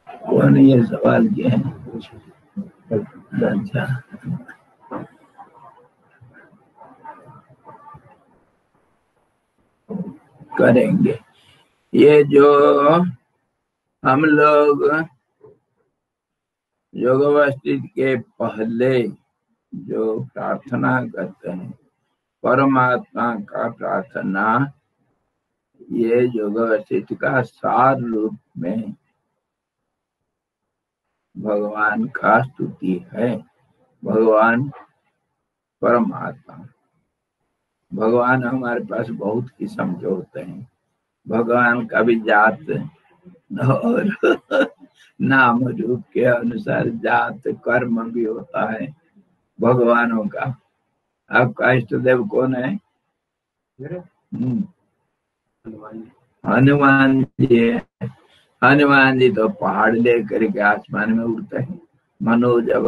कौन ये सवाल किए हैं? अच्छा, करेंगे। ये जो हम लोग योग अवस्थित के पहले जो प्रार्थना करते हैं परमात्मा का प्रार्थना, ये योग अवस्थित का सार रूप में भगवान का स्तुति है। भगवान परमात्मा, भगवान हमारे पास बहुत किस्म के होते हैं। भगवान का भी जात और नाम रूप के अनुसार जात कर्म भी होता है भगवानों का। आपका इष्ट देव कौन है? हनुमान जी है। हनुमान जी तो पहाड़ लेकर के आसमान में उड़ते हैं मनोजव।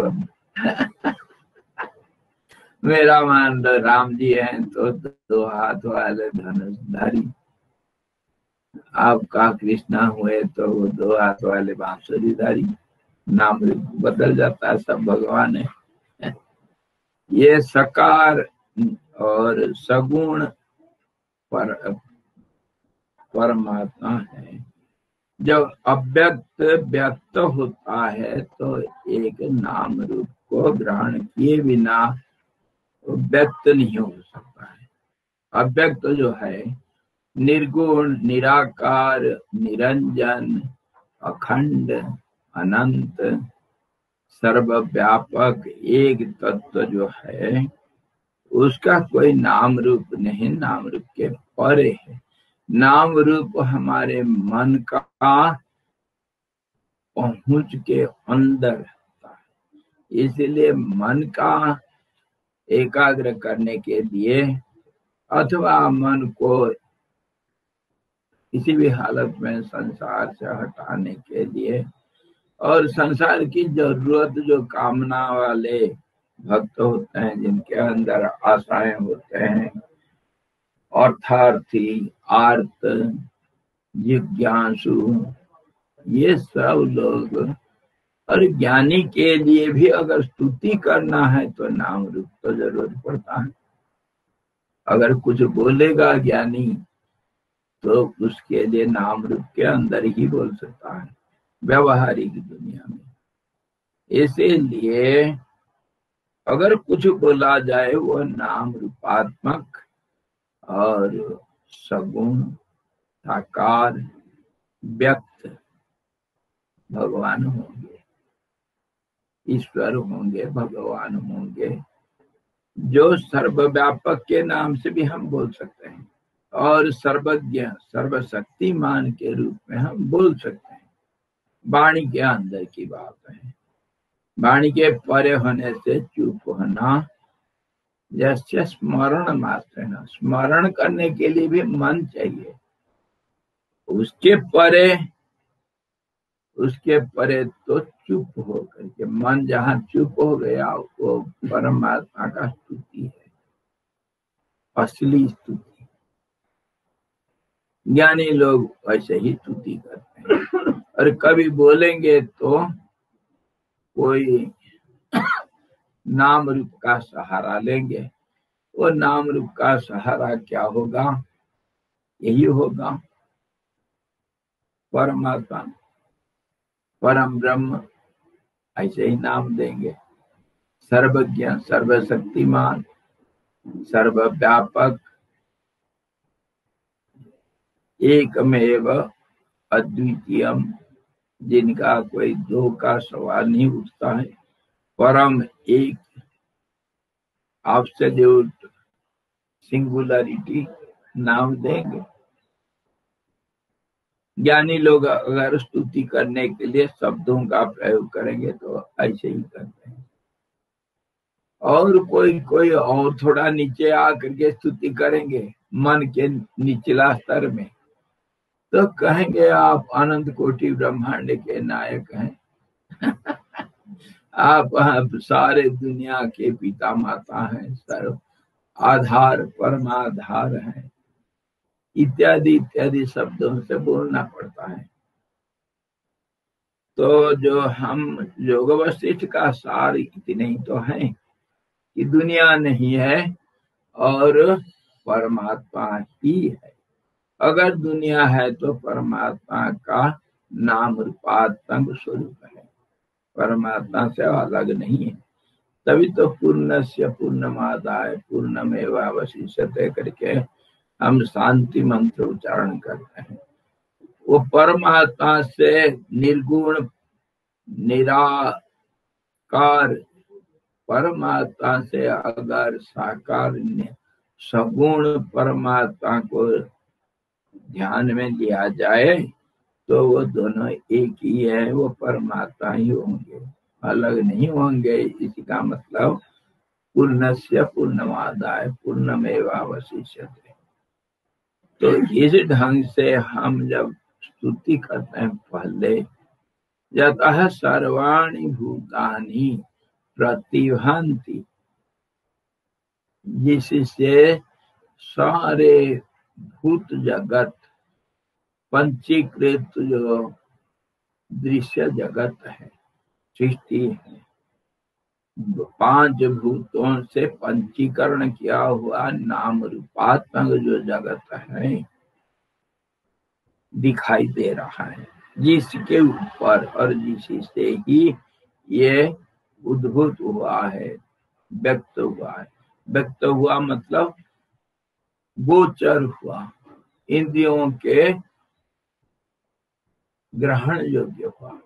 मेरा मान लो राम जी हैं तो दो हाथ वाले धनुषधारी। आपका कृष्णा हुए तो वो दो हाथ वाले बांसुरीधारी। नाम बदल जाता है, सब भगवान है। ये सकार और सगुण परमात्मा है। जब अव्यक्त व्यक्त होता है तो एक नाम रूप को ग्रहण किए बिना व्यक्त नहीं हो सकता है। अव्यक्त जो है निर्गुण, निराकार, निरंजन, अखंड, अनंत, सर्वव्यापक एक तत्व जो है उसका कोई नाम रूप नहीं, नाम रूप के परे है। नाम रूप हमारे मन का पहुंच के अंदर रहता है। इसलिए मन का एकाग्र करने के लिए अथवा मन को किसी भी हालत में संसार से हटाने के लिए और संसार की जरूरत जो कामना वाले भक्त होते हैं, जिनके अंदर आशाएं होते हैं, अर्थार्थी, आर्त, जिज्ञासु, ये सब लोग, और ज्ञानी के लिए भी अगर स्तुति करना है तो नाम रूप तो जरूरत पड़ता है। अगर कुछ बोलेगा ज्ञानी तो उसके लिए नाम रूप के अंदर ही बोल सकता है व्यवहारिक दुनिया में। इसीलिए अगर कुछ बोला जाए वो नाम रूपात्मक और सगुण, साकार, व्यक्त भगवान होंगे, ईश्वर होंगे, भगवान होंगे, जो सर्वव्यापक के नाम से भी हम बोल सकते हैं और सर्वज्ञ, सर्वशक्तिमान के रूप में हम बोल सकते हैं। वाणी के अंदर की बात है। वाणी के परे होने से चुप होना, जैसे स्मरण मात्र है ना, स्मरण करने के लिए भी मन चाहिए। उसके परे तो चुप हो करके, मन जहाँ चुप हो गया वो परमात्मा का स्तुति है, असली स्तुति। ज्ञानी लोग वैसे ही स्तुति करते हैं। और कभी बोलेंगे तो कोई नाम रूप का सहारा लेंगे। वो नाम रूप का सहारा क्या होगा? यही होगा परमात्मा, परम ब्रह्म, ऐसे ही नाम देंगे। सर्वज्ञ, सर्वशक्तिमान, सर्वव्यापक, एकमेव अद्वितीयम, जिनका कोई दो का सवाल नहीं उठता है, परम एक, एब्सोल्यूट सिंगुलरिटी नाम देंगे। ज्ञानी लोग अगर स्तुति करने के लिए शब्दों का प्रयोग करेंगे तो ऐसे ही करते हैं। और कोई और थोड़ा नीचे आकर के स्तुति करेंगे मन के निचला स्तर में, तो कहेंगे आप अनंत कोटि ब्रह्मांड के नायक हैं। आप सारे दुनिया के पिता माता हैं, सर्व आधार परमाधार हैं। इत्यादि इत्यादि शब्दों से बोलना पड़ता है। तो जो हम योग वशिष्ठ का सार इतने ही तो है कि दुनिया नहीं है और परमात्मा ही है। अगर दुनिया है तो परमात्मा का नाम रूपात्मक स्वरूप है, परमात्मा से अलग नहीं है। तभी तो पूर्णस्य पूर्णमादाय पूर्णमेवावशिष्यते करके हम शांति मंत्र उच्चारण करते हैं। वो परमात्मा से निर्गुण निराकार, परमात्मा से अगर साकार सगुण परमात्मा को ध्यान में लिया जाए तो वो दोनों एक ही है, वो परमात्मा ही होंगे, अलग नहीं होंगे। इसी का मतलब पूर्णस्य पूर्णमादाय पूर्णमेवावशिष्यते। तो इस ढंग से हम जब स्तुति करते हैं, पहले यतः सर्वाणि भूतानि प्रतिभान्ति, जिससे सारे भूत जगत पंचीकृत जो दृश्य जगत है, सृष्टि है, 5 भूतों से पंचीकरण किया हुआ नाम रूपात्मक जो जगत है दिखाई दे रहा है, जिसके ऊपर और जिससे ही ये उद्भूत हुआ है, व्यक्त हुआ है। व्यक्त हुआ मतलब गोचर हुआ, इंद्रियों के ग्रहण योग्य हुआ।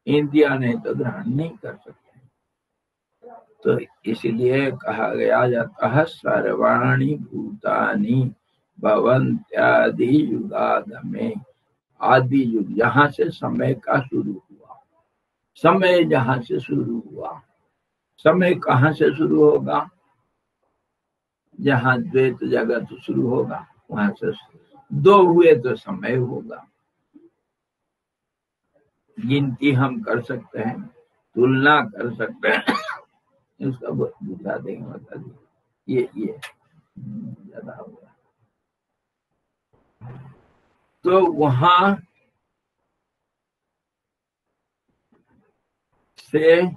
इंद्रिया नहीं तो ग्रहण नहीं कर सकते। तो इसलिए कहा गया जाता है सर्वाणि भूतानि भवन्त्यादि युगागमे। आदि युग जहां से समय का शुरू हुआ, समय जहां से शुरू हुआ, समय कहाँ से शुरू होगा? जहां द्वैत जगत शुरू होगा वहां से दो हुए तो समय होगा। गिनती हम कर सकते हैं, तुलना कर सकते हैं, उसका बुझा देंगे, बता देंगे ये ज्यादा होगा। तो वहां से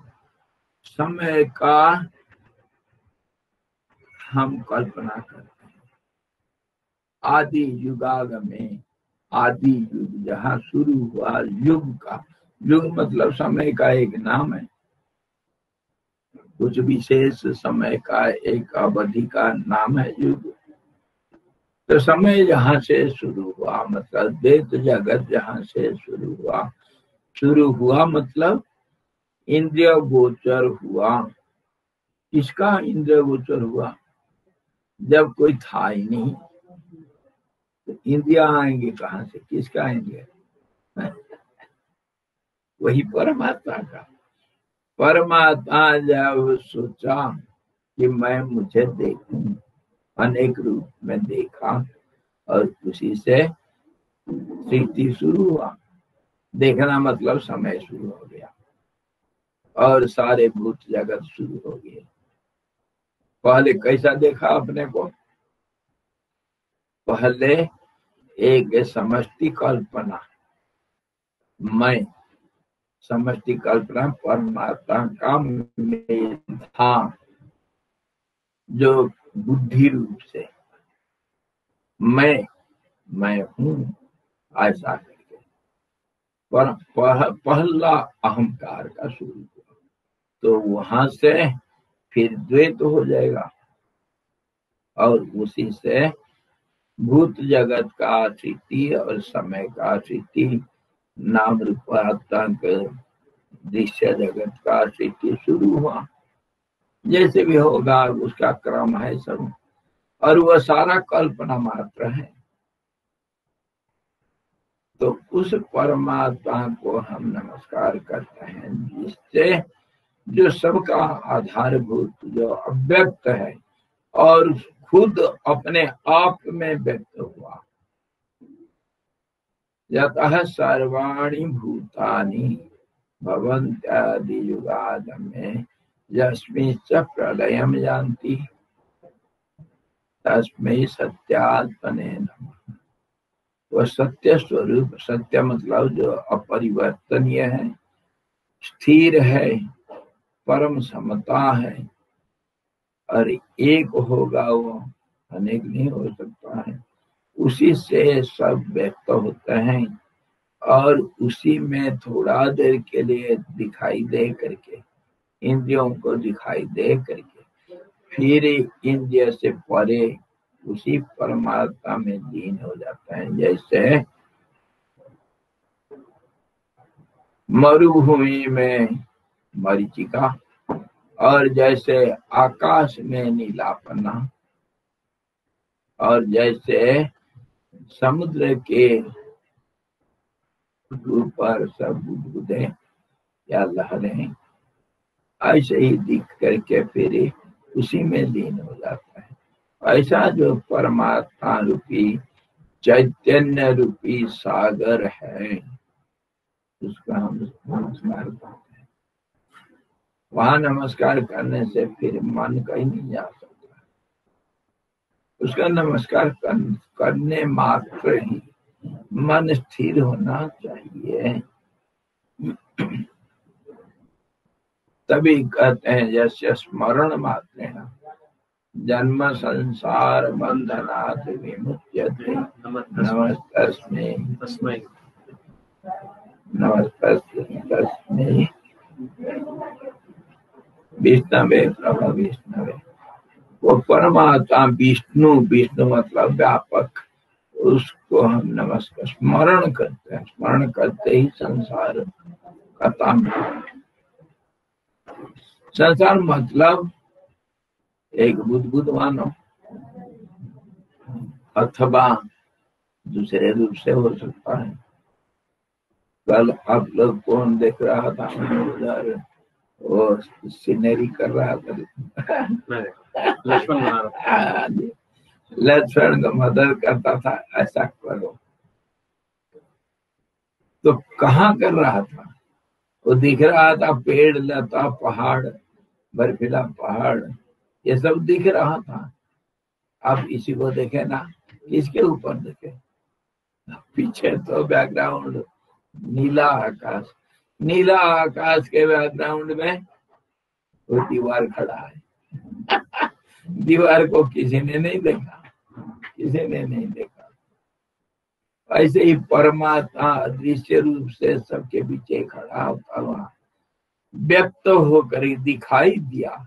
समय का हम कल्पना करते हैं। आदि युगागमे, आदि युग जहाँ शुरू हुआ, युग का, युग मतलब समय का एक नाम है, कुछ विशेष समय का एक अवधि का नाम है युग। तो समय जहां से शुरू हुआ मतलब द्वैत जगत जहां से शुरू हुआ मतलब इंद्रिय गोचर हुआ। किसका इंद्रिय गोचर हुआ? जब कोई था ही नहीं तो इंद्रिया आएंगे कहाँ से? किसका इंद्रिय? वही परमात्मा का। परमात्मा जब सोचा कि मैं मुझे देखूं, अनेक रूप में देखा और उसी से सृष्टि शुरू हुआ। देखना मतलब समय शुरू हो गया और सारे भूत जगत शुरू हो गए। पहले कैसा देखा अपने को? पहले एक समष्टि कल्पना, मैं समष्टि कल्पना परमात्मा का मैं था जो बुद्धि रूप से मैं हूँ ऐसा करके पहला अहंकार का शुरू हुआ। तो वहां से फिर द्वैत हो जाएगा और उसी से भूत जगत का सृष्टि और समय का सृष्टि, नाम रूपात्मक दृश्य जगत का सृष्टि शुरू हुआ। जैसे भी होगा उसका क्रम है सब, और वह सारा कल्पना मात्र है। तो उस परमात्मा को हम नमस्कार करते हैं जिससे जो सबका आधारभूत, जो अव्यक्त है और खुद अपने आप में व्यक्त हुआ। यतः सर्वाणि भूतानि भवन्त्यादि युगागमे यस्मिंश्च प्रलयं यान्ति तस्मै सत्यात्मने नमः। वह सत्य स्वरूप, सत्य मतलब जो अपरिवर्तनीय है, स्थिर है, परम समता है, और एक होगा, वो अनेक नहीं हो सकता है। उसी से सब व्यक्त होते हैं, और उसी में थोड़ा देर के लिए दिखाई दे करके, इंद्रियों को दिखाई दे करके, फिर इंद्रिय से परे उसी परमात्मा में लीन हो जाता है। जैसे मरुभूमि में मरीचिका, और जैसे आकाश में नीलापना, और जैसे समुद्र के ऊपर सब बुदबुदे या लहरें, ऐसे ही दिख करके फिर उसी में लीन हो जाता है। ऐसा जो परमात्मा रूपी, चैतन्य रूपी सागर है, उसका हम नमस्कार करते हैं। वहां नमस्कार करने से फिर मन कहीं नहीं जा सकता। उसका नमस्कार करने मात्र ही मन स्थिर होना चाहिए। तभी कहते हैं जैसे स्मरण मात्र है जन्म संसार बंधनात् विमुच्यते। नमस्तस्मै नमस्तस्मै विष्णवे प्रभु विष्णवे। वो परमात्मा विष्णु, विष्णु मतलब व्यापक, उसको हम नमस्कार स्मरण करते हैं। स्मरण करते ही संसार खत्म। संसार मतलब एक बुद्ध मानो, अथवा दूसरे रूप से हो सकता है। कल आप लोग कौन देख रहा था उधर, वो सीनरी कर रहा था, लक्ष्मण बना रहा था, लक्ष्मण को मदद करता था, ऐसा करो। तो कहाँ कर रहा था? वो दिख रहा था, पेड़, लता, पहाड़, बर्फीला पहाड़, ये सब दिख रहा था। आप इसी को देखे ना, किसके ऊपर देखे? पीछे तो बैकग्राउंड नीला आकाश, नीला आकाश के बैकग्राउंड में वो दीवार खड़ा है। दीवार को किसी ने नहीं देखा, किसी ने नहीं देखा। ऐसे ही परमात्मा अदृश्य रूप से सबके पीछे खड़ा होता हुआ व्यक्त होकर दिखाई दिया।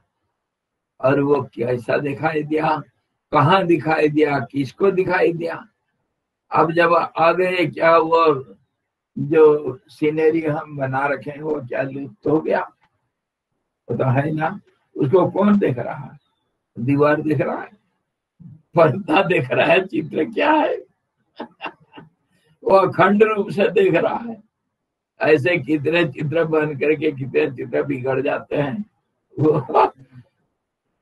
और वो कैसा दिखाई दिया, कहाँ दिखाई दिया, किसको दिखाई दिया? अब जब आ गए, क्या वो जो सीनरी हम बना रखे हैं वो क्या लुप्त हो गया? वो तो है ना। उसको कौन देख रहा है? दीवार देख रहा है, पर्दा देख रहा है, चित्र क्या है? वो अखंड रूप से देख रहा है। ऐसे कितने चित्र बन करके कितने चित्र बिगड़ जाते हैं। वो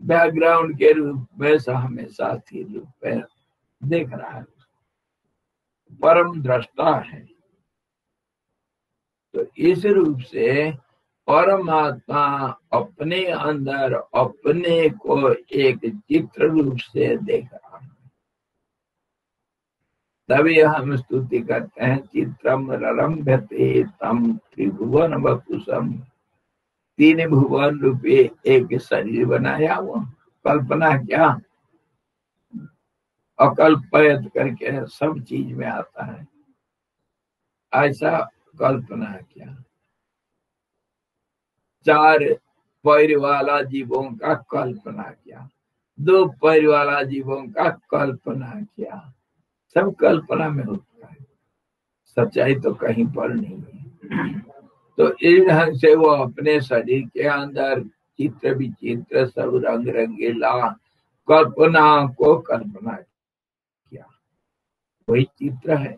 बैकग्राउंड के रूप में हमेशा स्थिर रूप में देख रहा है, परम दृष्टा है। तो इस रूप से परमात्मा अपने अंदर अपने को एक चित्र रूप से देख रहा है। तभी हम स्तुति करते हैं, चित्रम ररम्भते तम त्रिभुवन वपुषम। तीन भुवन रूपे एक शरीर बनाया। वो कल्पना क्या, अकल्पयत करके सब चीज में आता है। ऐसा कल्पना क्या, चार पैर वाला जीवों का कल्पना क्या, दो पैर वाला जीवों का कल्पना क्या, सब कल्पना में होता है। सच्चाई तो कहीं पर नहीं है। तो इस ढंग से वो अपने शरीर के अंदर चित्र विचित्र सब रंग रंगीला कल्पना को कल्पना किया। वही चित्र है,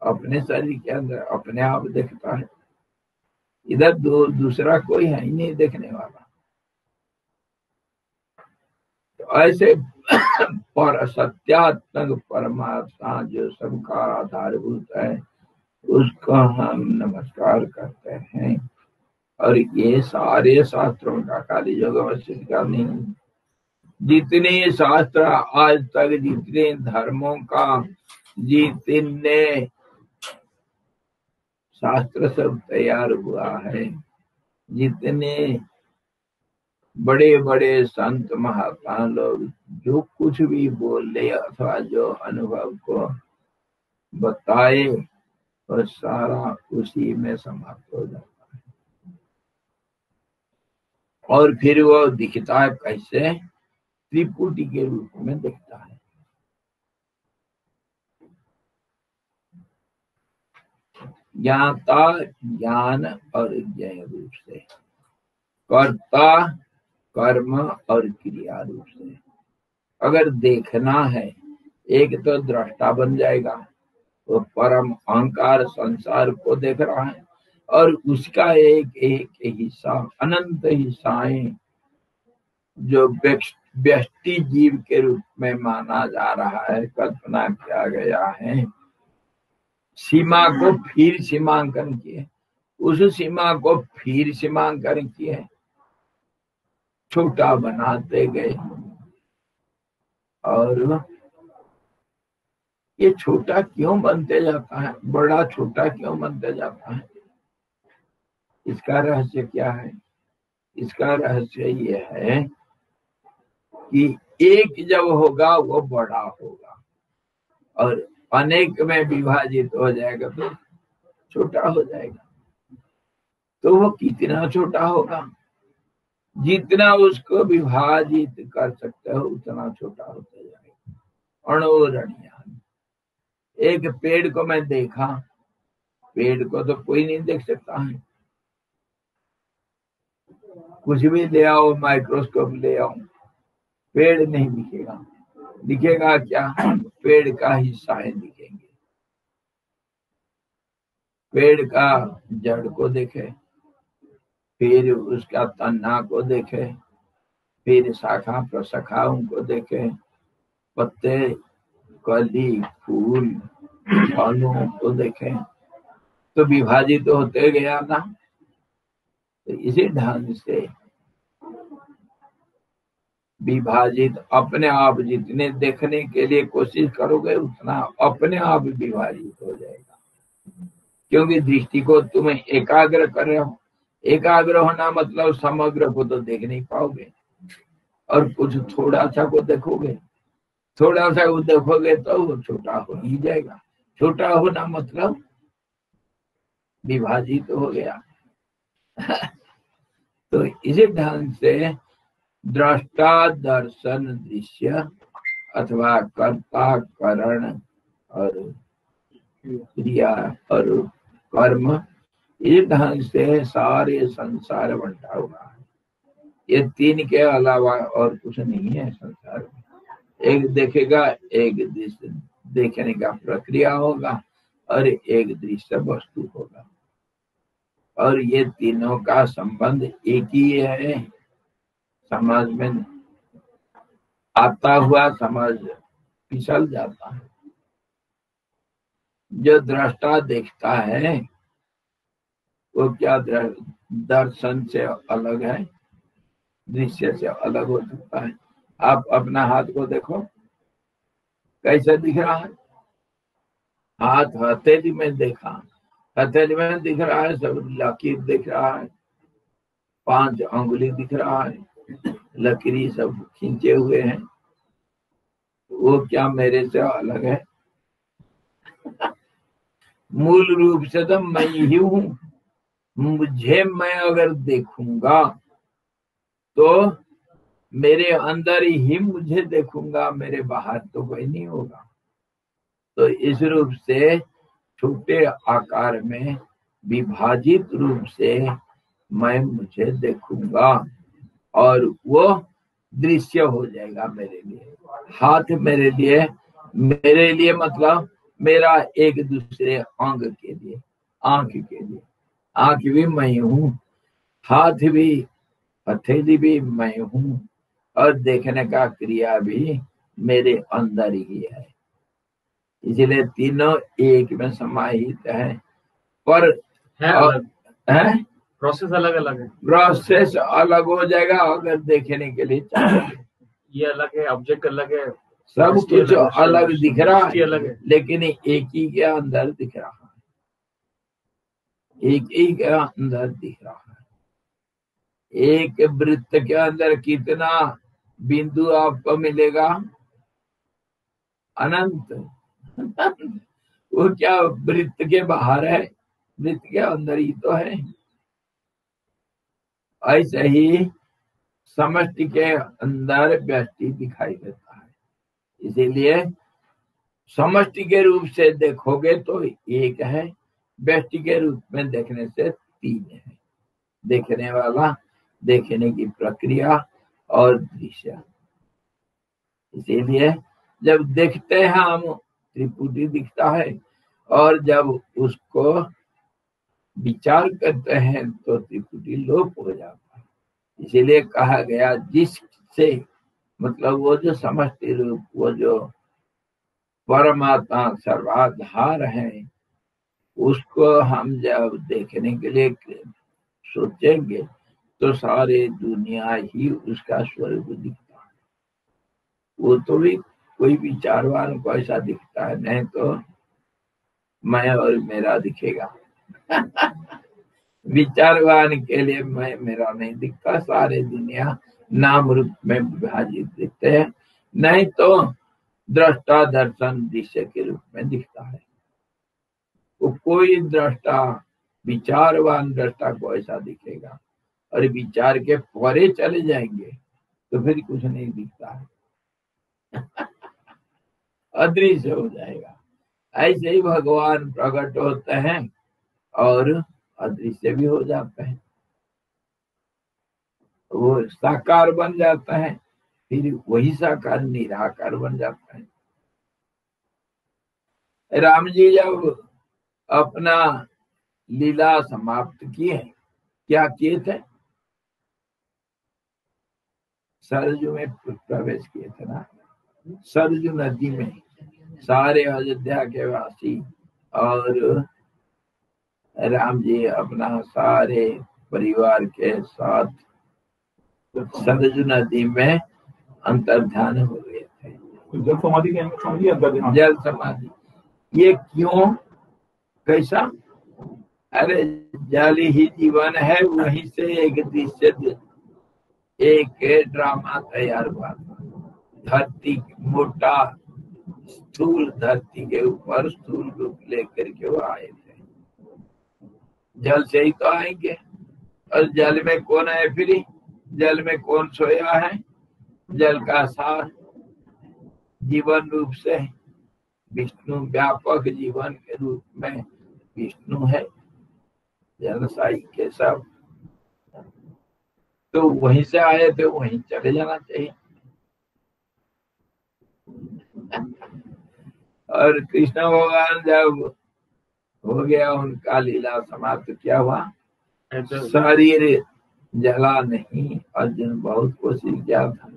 अपने शरीर के अंदर अपने आप देखता है। इधर दूसरा कोई है ही नहीं देखने वाला। तो ऐसे पर सत्यात्मक परमात्मा जो सबका आधारभूत है, उसको हम नमस्कार करते हैं। और ये सारे शास्त्रों का, खाली योग वशिष्ठ का नहीं, जितने शास्त्र आज तक, जितने धर्मों का जितने शास्त्र सब तैयार हुआ है, जितने बड़े बड़े संत महात्मा लोग जो कुछ भी बोले अथवा जो अनुभव को बताए, और सारा उसी में समाप्त हो जाता है। और फिर वो दिखता है कैसे? त्रिपुटी के रूप में दिखता है। ज्ञाता ज्ञान और ज्ञेय रूप से, कर्ता कर्म और क्रिया रूप से। अगर देखना है, एक तो दृष्टा बन जाएगा, वो परम अहंकार संसार को देख रहा है, और उसका एक एक हिस्सा, अनंत हिस्साएं जो व्यष्टि जीव के रूप में माना जा रहा है, कल्पना किया गया है, सीमा को फिर सीमांकन किए, उस सीमा को फिर सीमांकन किए, छोटा बनाते गए। और ये छोटा क्यों बनते जाता है, बड़ा छोटा क्यों बनते जाता है? इसका रहस्य क्या है? इसका रहस्य ये है कि एक जब होगा वो बड़ा होगा, और अनेक में विभाजित हो जाएगा तो छोटा हो जाएगा। तो वो कितना छोटा होगा? जितना उसको विभाजित कर सकते हो उतना छोटा होता जाएगा। अणुरणीय। एक पेड़ को मैं देखा, पेड़ को तो कोई नहीं देख सकता है। कुछ भी ले आओ, माइक्रोस्कोप ले आओ, पेड़ नहीं दिखेगा। दिखेगा क्या? पेड़ का हिस्साएं दिखेंगे। पेड़ का जड़ को देखे, फिर उसका तना को देखे, फिर शाखा प्रशाखाओं को देखे, पत्ते, कली, फूल, फलों को देखे, तो विभाजित तो होते गया ना। तो इसी ढंग से विभाजित अपने आप जितने देखने के लिए कोशिश करोगे उतना अपने आप विभाजित हो जाएगा, क्योंकि दृष्टि को तुम्हें एकाग्र कर रहे हो। एकाग्र होना मतलब समग्र को तो देख नहीं पाओगे, और कुछ थोड़ा सा को देखोगे, थोड़ा सा को देखोगे तो वो छोटा हो ही जाएगा। छोटा होना मतलब विभाजित हो गया। तो इसी ढंग से दृष्टा दर्शन दृश्य अथवा कर्ता करण और क्रिया और कर्म, इस ढंग से सारे संसार बंटा हुआ है। ये तीन के अलावा और कुछ नहीं है संसार में। एक देखेगा, एक दृश्य देखने का प्रक्रिया होगा, और एक दृश्य वस्तु होगा, और ये तीनों का संबंध एक ही है। समाज में आता हुआ समाज फिसल जाता है। जो दृष्टा देखता है वो क्या दर्शन से अलग है, दृश्य से अलग हो सकता है। आप अपना हाथ को देखो, कैसे दिख रहा है? हाथ हथेली में देखा, हथेली में दिख रहा है, सब लकीर दिख रहा है, 5 अंगुली दिख रहा है, लकीरी सब खींचे हुए हैं। वो क्या मेरे से अलग है? मूल रूप से तो मैं ही हूं। मुझे मैं अगर देखूंगा तो मेरे अंदर ही मुझे देखूंगा, मेरे बाहर तो कोई नहीं होगा। तो इस रूप से छोटे आकार में विभाजित रूप से मैं मुझे देखूंगा, और वो दृश्य हो जाएगा मेरे लिए। हाथ मेरे लिए मतलब मेरा एक दूसरे अंग के लिए, आंख के लिए। आंख भी मैं हूँ, हाथ भी, हथेली भी मैं हूँ, और देखने का क्रिया भी मेरे अंदर ही है। इसलिए तीनों एक में समाहित है, पर है प्रोसेस अलग अलग है। प्रोसेस अलग हो जाएगा अगर देखने के लिए चाहेंगे। ये अलग है, ऑब्जेक्ट अलग है, सब दृष्टि कुछ अलग दिख रहा दृष्टि है, अलग है। लेकिन एक ही के अंदर दिख रहा है, एक ही के अंदर दिख रहा है। एक वृत्त के अंदर कितना बिंदु आपको मिलेगा? अनंत। वो क्या वृत्त के बाहर है? वृत्त के अंदर ही तो है। ऐसे ही समष्टि के अंदर व्यष्टि दिखाई देता है। इसीलिए समष्टि के रूप से देखोगे तो एक है, व्यष्टि के रूप में देखने से तीन है। देखने वाला, देखने की प्रक्रिया और दृश्य। इसीलिए जब देखते हैं हम, त्रिपुटी दिखता है, और जब उसको विचार करते हैं तो त्रिपुटी लोप हो जाता है। इसीलिए कहा गया जिससे, मतलब वो जो समष्टि रूप, वो जो परमात्मा सर्वाधार है, उसको हम जब देखने के लिए सोचेंगे तो सारे दुनिया ही उसका स्वरूप दिखता है। वो तो भी कोई विचारवान को ऐसा दिखता है, नहीं तो मैं और मेरा दिखेगा। विचारवान के लिए मैं मेरा नहीं दिखता, सारे दुनिया नाम रूप में विभाजित दिखते हैं, नहीं तो दृष्टा दर्शन दृश्य के रूप में दिखता है। वो कोई दृष्टा, विचारवान दृष्टा को ऐसा दिखेगा, और विचार के परे चले जाएंगे तो फिर कुछ नहीं दिखता है, अदृश्य हो जाएगा। ऐसे ही भगवान प्रकट होते हैं और अदृश्य भी हो जाते हैं। वो साकार बन जाता है, फिर वही साकार निराकार बन जाता है। राम जी जब अपना लीला समाप्त किए, क्या किए थे? सरजू में प्रवेश किए थे ना। सरजू नदी में सारे अयोध्या के वासी और राम जी अपना सारे परिवार के साथ सरजू नदी में अंतर्ध्यान हो गए थे। जल समाधि के समझिए, अंतर्ध्यान। जल समाधि। ये क्यों, कैसा? अरे जल ही जीवन है, वहीं से एक दृश्य, एक ड्रामा तैयार हुआ। धरती मोटा स्थूल धरती के ऊपर स्थूल रूप लेकर के वो आए थे। जल से ही तो आएंगे, और जल में कौन है? फिर जल में कौन सोया है? जल का सार जीवन रूप से विष्णु, व्यापक जीवन के रूप में विष्णु है, जलसाई के सब। तो वहीं से आए थे, वहीं चले जाना चाहिए। और कृष्ण भगवान जब हो गया उनका लीला समाप्त, क्या हुआ? शरीर जला नहीं। अर्जुन बहुत कोशिश किया था,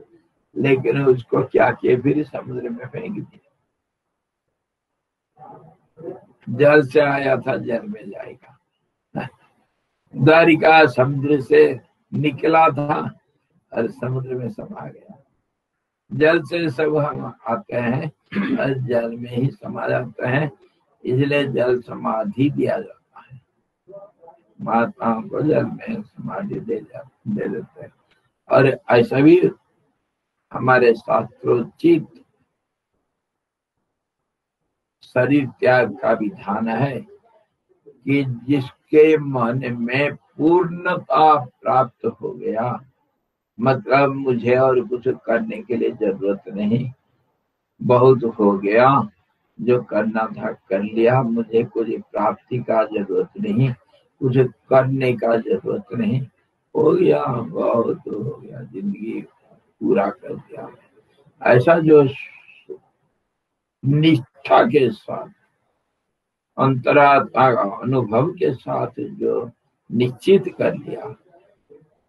लेकिन उसको क्या किए? फिर समुद्र में फेंक दिया। जल से आया था, जल में जाएगा। द्वारिका समुद्र से निकला था और समुद्र में समा गया। जल से सब हम आते हैं और जल में ही समा जाते हैं, इसलिए जल समाधि दिया जाता है। महात्माओं को जल में समाधि दे देते हैं। और ऐसा भी हमारे शास्त्रोचित शरीर त्याग का विधान है कि जिसके मन में पूर्णता प्राप्त हो गया, मतलब मुझे और कुछ करने के लिए जरूरत नहीं, बहुत हो गया, जो करना था कर लिया, मुझे कुछ प्राप्ति का जरूरत नहीं, कुछ करने का जरूरत नहीं, हो गया, बहुत हो गया, जिंदगी पूरा कर दिया। ऐसा जो निष्ठा के साथ, अंतरात्मा अनुभव के साथ जो निश्चित कर लिया,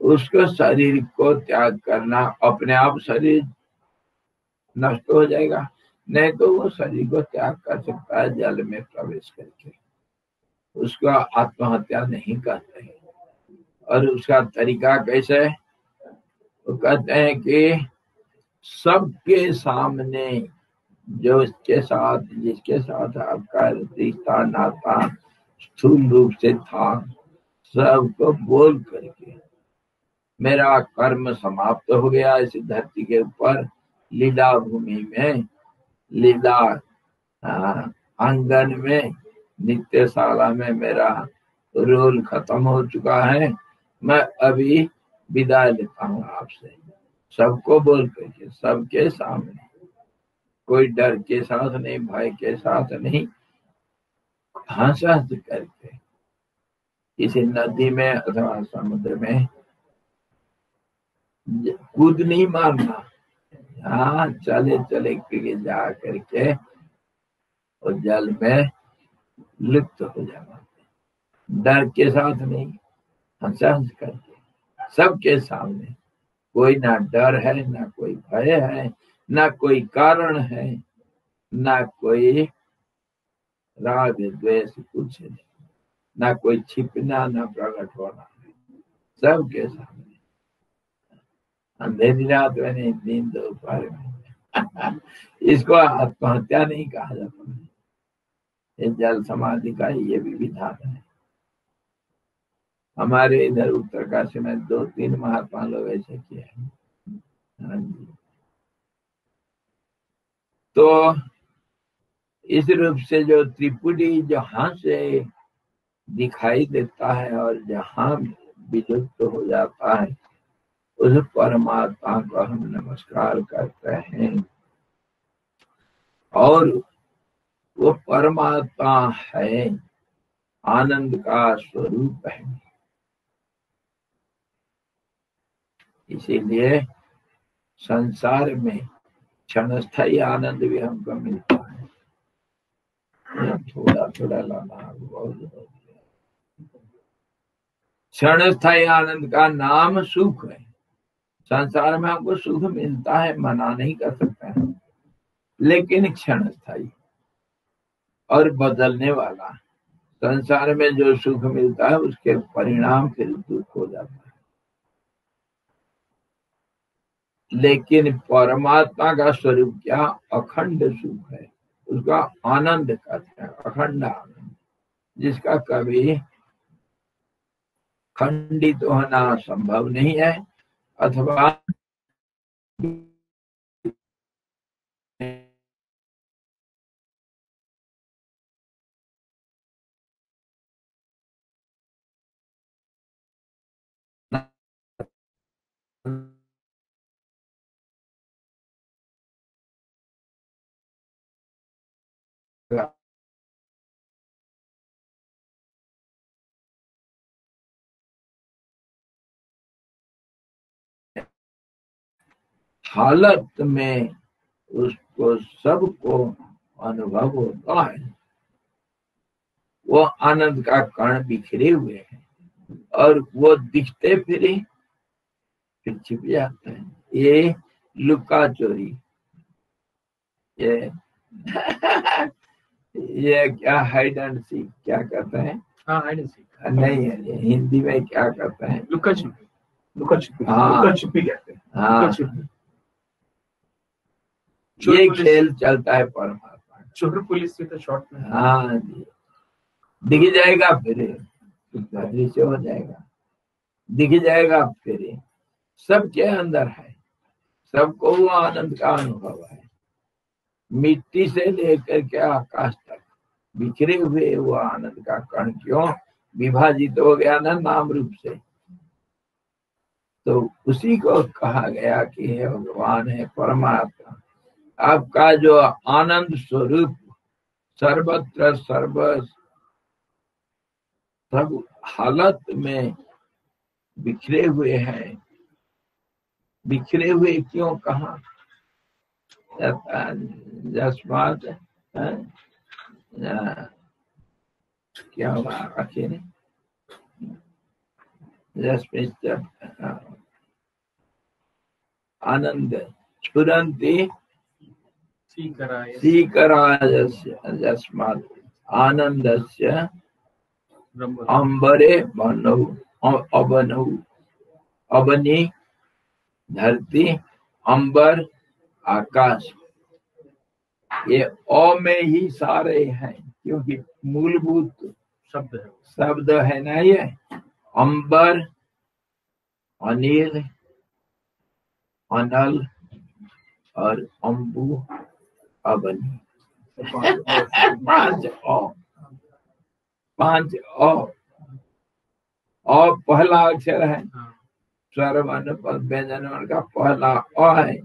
उसको शरीर को त्याग करना, अपने आप शरीर नष्ट हो जाएगा, नहीं तो वो शरीर को त्याग कर सकता है जल में प्रवेश करके। उसको आत्महत्या नहीं करते हैं। और उसका तरीका कैसे है? वो कहते हैं कि सबके सामने जो जिसके साथ आपका रिश्ता नाता स्थूल रूप से था, सबको बोल करके मेरा कर्म समाप्त हो गया इस धरती के ऊपर, लीला भूमि में, लीला आंगन में, नित्यशाला में मेरा रोल खत्म हो चुका है। मैं अभी विदाई लेता हूँ आपसे, सबको बोल करके, सबके सामने, कोई डर के साथ नहीं, भय के साथ नहीं, हंस हंस करके किसी नदी में अथवा समुद्र में कूद नहीं मारना। हाँ, चले चले के जा करके और जल में लुप्त हो जाना, डर के साथ नहीं, हंस हंस करके सबके सामने। कोई ना डर है, ना कोई भय है, ना कोई कारण है, ना कोई राग द्वेष, कुछ नहीं, ना कोई छिपना, ना प्रकट होना, सबके सामने। अंधेरी रात में नहीं, दिन दोपहर में। इसको आत्महत्या नहीं कहा जाता है, ये जल समाधि का ये भी विधान है। हमारे इधर उत्तरकाशी में 2-3 महात्मा लोग ऐसे किए हैं। हाँ जी। तो इस रूप से जो त्रिपुटी जहां से दिखाई देता है और जहां विलुप्त हो जाता है, उस परमात्मा को हम नमस्कार करते हैं। और वो परमात्मा है, आनंद का स्वरूप है। इसीलिए संसार में क्षणस्थायी आनंद भी हमको मिलता है। थोड़ा थोड़ा लाना, बहुत क्षणस्थायी आनंद का नाम सुख है। संसार में हमको सुख मिलता है, मना नहीं कर सकते हैं, लेकिन क्षणस्थायी और बदलने वाला। संसार में जो सुख मिलता है उसके परिणाम फिर दुख हो जाता है, लेकिन परमात्मा का स्वरूप क्या? अखंड सुख है, उसका आनंद कहते हैं, अखंड आनंद, जिसका कभी खंडित होना संभव नहीं है, अथवा हालत में उसको सबको अनुभव होता है। वो आनंद का कण बिखरे हुए हैं और वो दिखते फिर छिप जाते हैं। ये लुका चोरी, ये ये क्या हाइड एंड सीक क्या कहते हैं? हाँ, हाइड एंड सीक नहीं है, हिंदी में क्या कहते हैं? लुका छुपी। लुका छुपी, हाँ। लुका छुपी कहते हैं। हाँ, लुका छुपी। ये खेल चलता है परमात्मा। चोर पुलिस की तो शॉर्ट में। हाँ जी, दिख जाएगा फिर दृश्य हो जाएगा, दिख जाएगा फिर सबके अंदर है, सबको वो आनंद का अनुभव है। मिट्टी से लेकर के आकाश तक बिखरे हुए वो आनंद का कण क्यों विभाजित हो गया ना नाम रूप से, तो उसी को कहा गया कि हे भगवान, है परमात्मा, आपका जो आनंद स्वरूप सर्वत्र सर्व सब हालत में बिखरे हुए हैं। बिखरे हुए क्यों कहा? जस्मात क्या हुआ आखिर? आनंद स्फुरन्ति जस्मात् आनंदस्य अंबरे बनौ अबनौ। अबनी धरती, अंबर आकाश, ये अ में ही सारे हैं, क्योंकि मूलभूत शब्द है। शब्द है ना ये। अंबर, अनिल, अनल और अंबु, अबनी। पांच अ पहला अक्षर है, हाँ, स्वर वर्ण पद व्यंजन वर्ण का पहला अ है,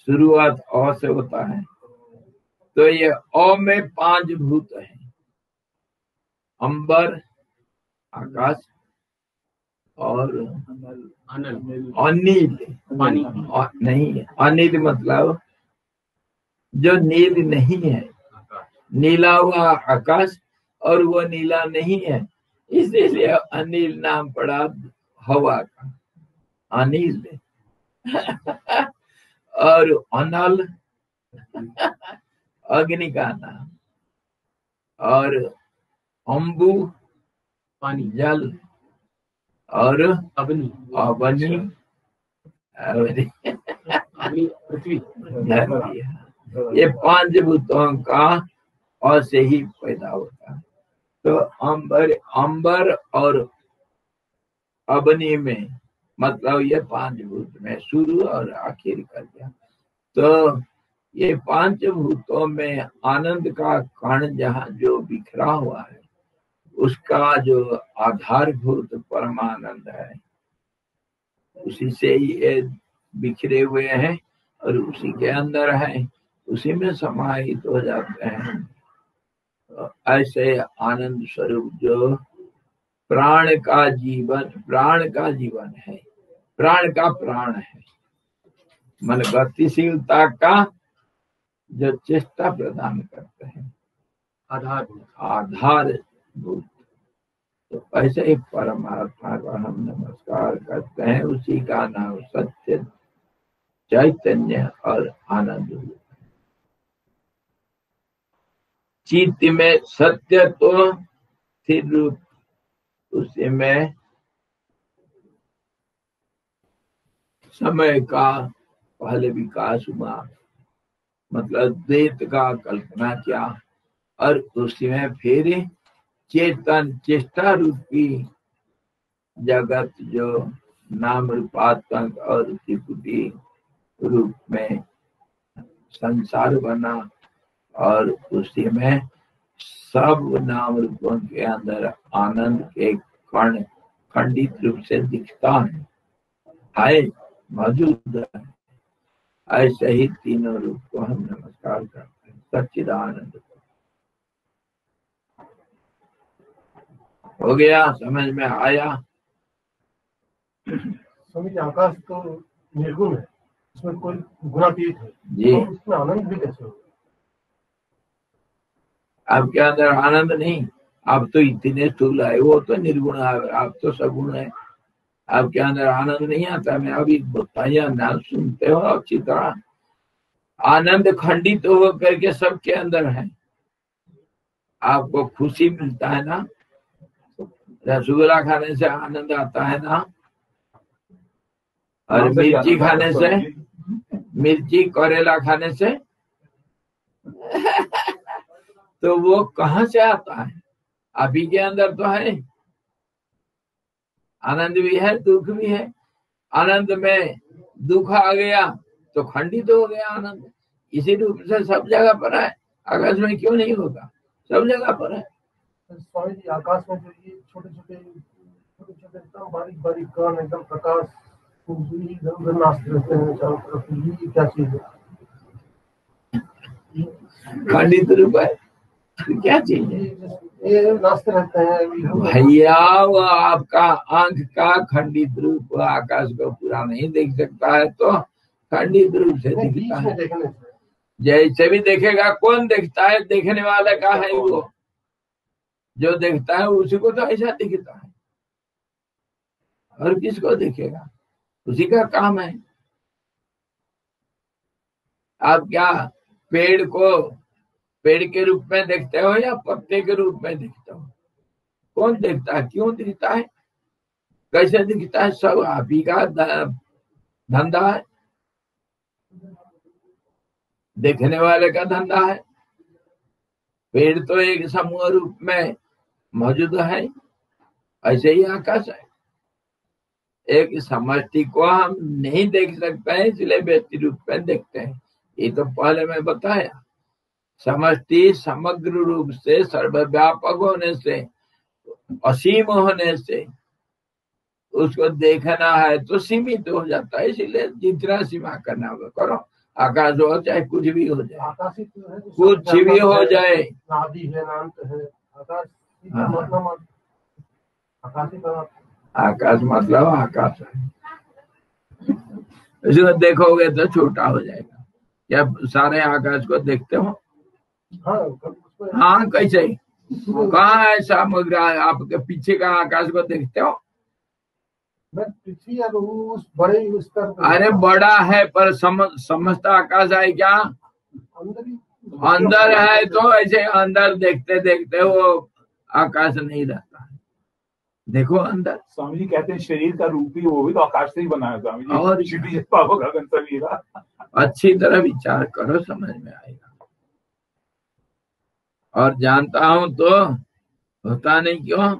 शुरुआत अ से होता है। तो ये अ में 5 भूत है, अंबर, आकाश और अनल, अनिल। पानी, नहीं, अनिल मतलब जो नील नहीं है, आकाश, नीला हुआ आकाश और वो नीला नहीं है, इसीलिए अनिल नाम पड़ा हवा का, अनिल। और अनल अग्नि का नाम, और अंबु पानी, जल, और अग्नि, अवनी अग्नि पृथ्वी। धरती है। ये 5 भूतों का अ से ही पैदा होता है। तो अंबर और अबनी में मतलब ये 5 भूत में शुरू और आखिर कर दिया। तो ये 5 भूतों में आनंद का कण जहाँ जो बिखरा हुआ है, उसका जो आधारभूत परमानंद है, उसी से ही ये बिखरे हुए हैं और उसी के अंदर है, उसी में समाहित हो जाते हैं। ऐसे आनंद स्वरूप जो प्राण का जीवन है, प्राण का प्राण है, मन गतिशीलता का जो चेष्टा प्रदान करते हैं, आधारभूत। तो ऐसे ही परमात्मा का हम नमस्कार करते हैं, उसी का नाम सत्य, चैतन्य और आनंद। चित्त में सत्य तो स्थिर रूप, उसी में समय का पहले विकास हुआ, मतलब द्वैत का कल्पना किया, और उसी में फिर चेतन चेष्टा रूपी जगत जो नाम रूपात्मक और त्रिपुटी रूप में संसार बना, और उसी में सब नाम रूपों के अंदर आनंद के कण खंडित रूप से दिखता है, मौजूद है। ऐसे ही तीनों रूप को हम नमस्कार करते हैं। सच्चिदानंद हो गया, समझ में आया? स्वामी जी, आकाश तो निर्गुण है, उसमें कोई गुणातीत है जी। तो उसमें आनंद भी कैसे होगा? आपके अंदर आनंद नहीं, आप तो इतने स्थूल है, वो तो निर्गुण है, आप तो सगुण है। आपके अंदर आनंद नहीं आता। मैं अभी बताया ना, सुनते हो अच्छी तरह। आनंद खंडित हो करके सबके अंदर है। आपको खुशी मिलता है ना, रसगुल्ला खाने से आनंद आता है ना, और मिर्ची खाने से, मिर्ची करेला खाने से तो वो कहाँ से आता है? आप ही के अंदर तो है। आनंद भी है, दुख भी है। आनंद में दुख आ गया तो खंडित हो गया आनंद। इसी रूप से सब जगह पर है, आकाश में क्यों नहीं होगा? सब जगह पर है। स्वामी जी, आकाश में जो ये छोटे छोटे एकदम बारीक बारीक कण, एकदम प्रकाश नाचते रहते हैं चारों तरफ, ये क्या चीज है? खंडित रूप है, तो क्या चीज है? ये नाचते रहते हैं भैया, वो आपका आंख का खंडित रूप आकाश को पूरा नहीं देख सकता है, तो खंडित रूप से दिखता है। देखने से जैसे भी देखेगा, कौन देखता है? देखने वाले का है वो, जो देखता है उसी को तो ऐसा दिखता है, और किसको देखेगा? उसी का काम है। आप क्या पेड़ को पेड़ के रूप में देखते हो या पत्ते के रूप में देखते हो? कौन देखता है? क्यों दिखता है? कैसे दिखता है? सब आप ही का धंधा है। देखने वाले का धंधा है। पेड़ तो एक समूह रूप में मौजूद है, ऐसे ही आकाश है। एक समष्टि को हम नहीं देख सकते हैं, इसलिए व्यक्ति रूप में देखते हैं। ये तो पहले मैं बताया। समष्टि समग्र रूप से सर्वव्यापक होने से, असीम होने से उसको देखना है तो सीमित हो जाता है। इसलिए जितना सीमा करना होगा करो। आकाश हो चाहे कुछ भी हो जाए, आकाशिक है, कुछ भी हो जाए, नादि है, नांत है। आकाश हाँ। मतलब आकाशिक आकाश मतलब आकाश है। इसको देखोगे तो छोटा हो जाएगा। क्या सारे आकाश को देखते हो? हाँ, कैसे? कहाँ है सामग्री? आपके पीछे का आकाश को देखते हो? पृथ्वी उस बड़े स्तर पे। अरे बड़ा है, पर समस्त आकाश है क्या? अंदर है तो ऐसे अंदर देखते देखते वो आकाश नहीं रहता है। देखो अंदर। स्वामी जी कहते हैं शरीर का रूप ही वो भी तो आकाश से ही बना है स्वामी जी। और गगन समीरा। अच्छी तरह विचार करो, समझ में आएगा। और जानता हूं तो होता नहीं क्यों?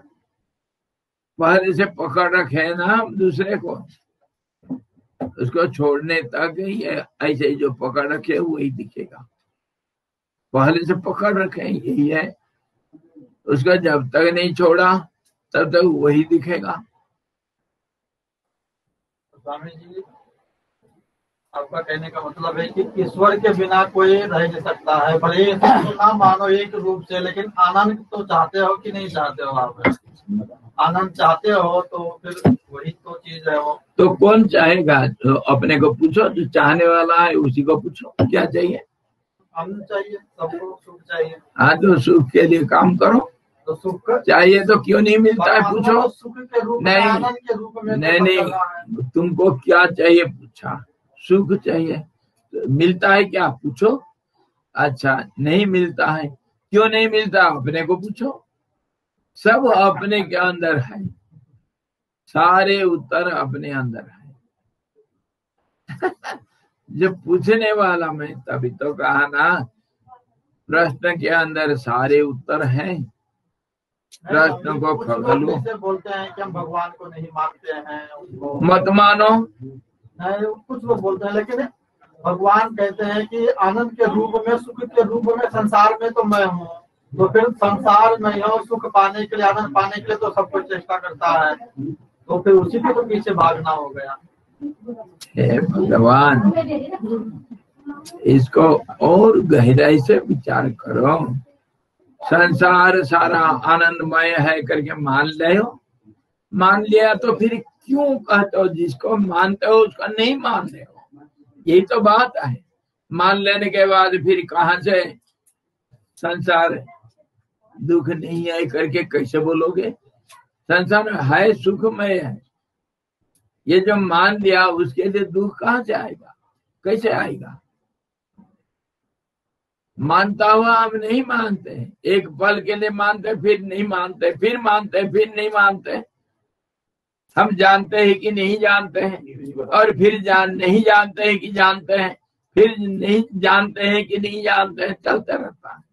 पहले से पकड़ रखे है ना हम दूसरे को, उसको छोड़ने तक ये ऐसे ही जो पकड़ रखे वही दिखेगा। पहले से पकड़ रखे हैं, यही है। उसको जब तक नहीं छोड़ा तब तक वही दिखेगा। स्वामी जी, आपका कहने का मतलब है कि ईश्वर के बिना कोई रह नहीं सकता है, भले ना मानो एक रूप से, लेकिन आनंद तो चाहते हो कि नहीं चाहते हो? आप आनंद चाहते हो तो फिर वही तो चीज है वो। तो कौन चाहेगा? तो अपने को पूछो, जो चाहने वाला है उसी को पूछो क्या चाहिए। आनंद चाहिए, सबको सुख चाहिए। हाँ, तो सुख के लिए काम करो। तो सुख चाहिए तो क्यों नहीं मिलता है? पूछो। सुख के रूप में, नहीं, आनंद के रूप में नहीं, तुमको क्या चाहिए पूछा? सुख चाहिए, तो मिलता है क्या? पूछो। अच्छा, नहीं मिलता है, क्यों नहीं मिलता? अपने को पूछो। सब अपने के अंदर है, सारे उत्तर अपने अंदर है। जब पूछने वाला मैं, तभी तो कहा ना, प्रश्न के अंदर सारे उत्तर हैं। प्रश्न को खगलो। बोलते हैं कि हम भगवान को नहीं मानते हैं, मत मानो। नहीं, कुछ लोग बोलते हैं, लेकिन भगवान कहते हैं कि आनंद के रूप में, सुख के रूप में संसार में तो मैं हूँ। तो फिर संसार में हो सुख पाने के लिए, आनंद पाने के लिए तो सब कुछ चेष्टा करता है, तो फिर उसी के तो पीछे भागना हो गया। हे भगवान, इसको और गहराई से विचार करो। संसार सारा आनंदमय है करके मान ले हो, मान लिया तो फिर क्यों कहते हो? जिसको मानते हो उसको नहीं मान रहे हो, यही तो बात है। मान लेने के बाद फिर कहां से संसार दुख नहीं है करके कैसे बोलोगे? संसार है, सुखमय है। ये जो मान लिया उसके लिए दुख कहां से आएगा? कैसे आएगा? मानता हुआ हम नहीं मानते, एक पल के लिए मानते, फिर नहीं मानते, फिर मानते, फिर नहीं मानते। हम जानते हैं कि नहीं जानते हैं, और फिर नहीं जानते हैं कि जानते हैं, फिर नहीं जानते हैं कि नहीं जानते हैं, चलता रहता है।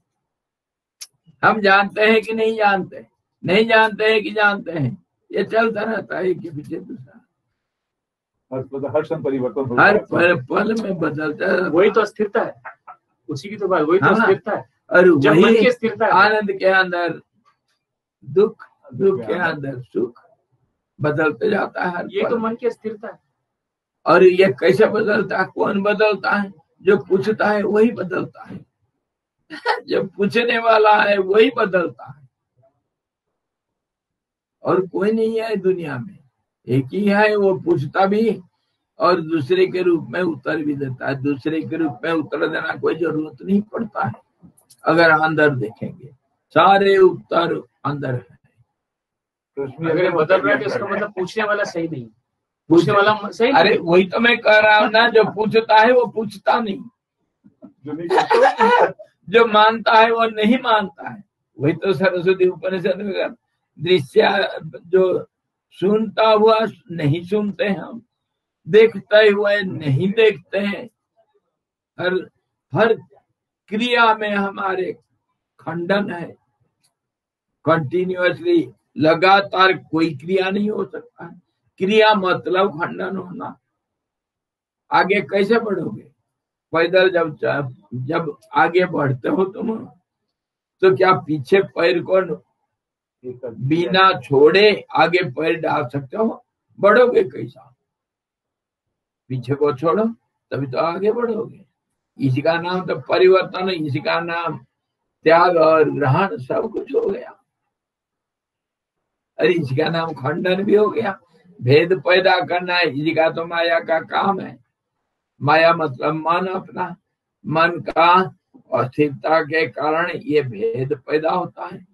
हम जानते हैं कि नहीं जानते, नहीं जानते हैं कि जानते हैं, ये चलता रहता है, एक के पीछे दूसरा। हर क्षण परिवर्तन, हर पल में बदलता है। वही तो स्थिरता है, उसी की तो बात, वही तो स्थिरता है। और जब मन की स्थिरता है, आनंद के अंदर दुख, दुख के अंदर सुख बदलते जाता है। ये तो मन की स्थिरता है। और ये कैसे बदलता है? कौन बदलता है? जो पूछता है वही बदलता है। जो पूछने वाला है वही बदलता है, और कोई नहीं है दुनिया में, एक ही है। वो पूछता भी और दूसरे के रूप में उत्तर भी देता है। दूसरे के रूप में उत्तर देना कोई जरूरत नहीं पड़ता है। अगर अंदर देखेंगे सारे उत्तर अंदर है। अगर बदल रहा है तो इसका मतलब पूछने वाला सही नहीं, पूछने वाला सही। अरे वही तो मैं कह रहा हूँ ना, जो पूछता है वो पूछता नहीं, जो मानता है वो नहीं मानता है। वही तो सरस्वती उपनिषद में दृश्य, जो सुनता हुआ नहीं सुनते हम, देखते हुए नहीं देखते हैं। हर क्रिया में हमारे खंडन है। कंटिन्यूअसली लगातार कोई क्रिया नहीं हो सकता है। क्रिया मतलब खंडन होना। आगे कैसे बढ़ोगे? पैदल जब आगे बढ़ते हो तुम, तो क्या पीछे पैर को बिना छोड़े आगे पैर डाल सकते हो? बढ़ोगे कैसा? पीछे को छोड़ो तभी तो आगे बढ़ोगे। इसी का नाम तो परिवर्तन, इसी का नाम त्याग और ग्रहण सब कुछ हो गया। अरे इसी का नाम खंडन भी हो गया। भेद पैदा करना है, इसी का तो माया का काम है। माया मतलब मन, अपना मन का अस्थिरता के कारण ये भेद पैदा होता है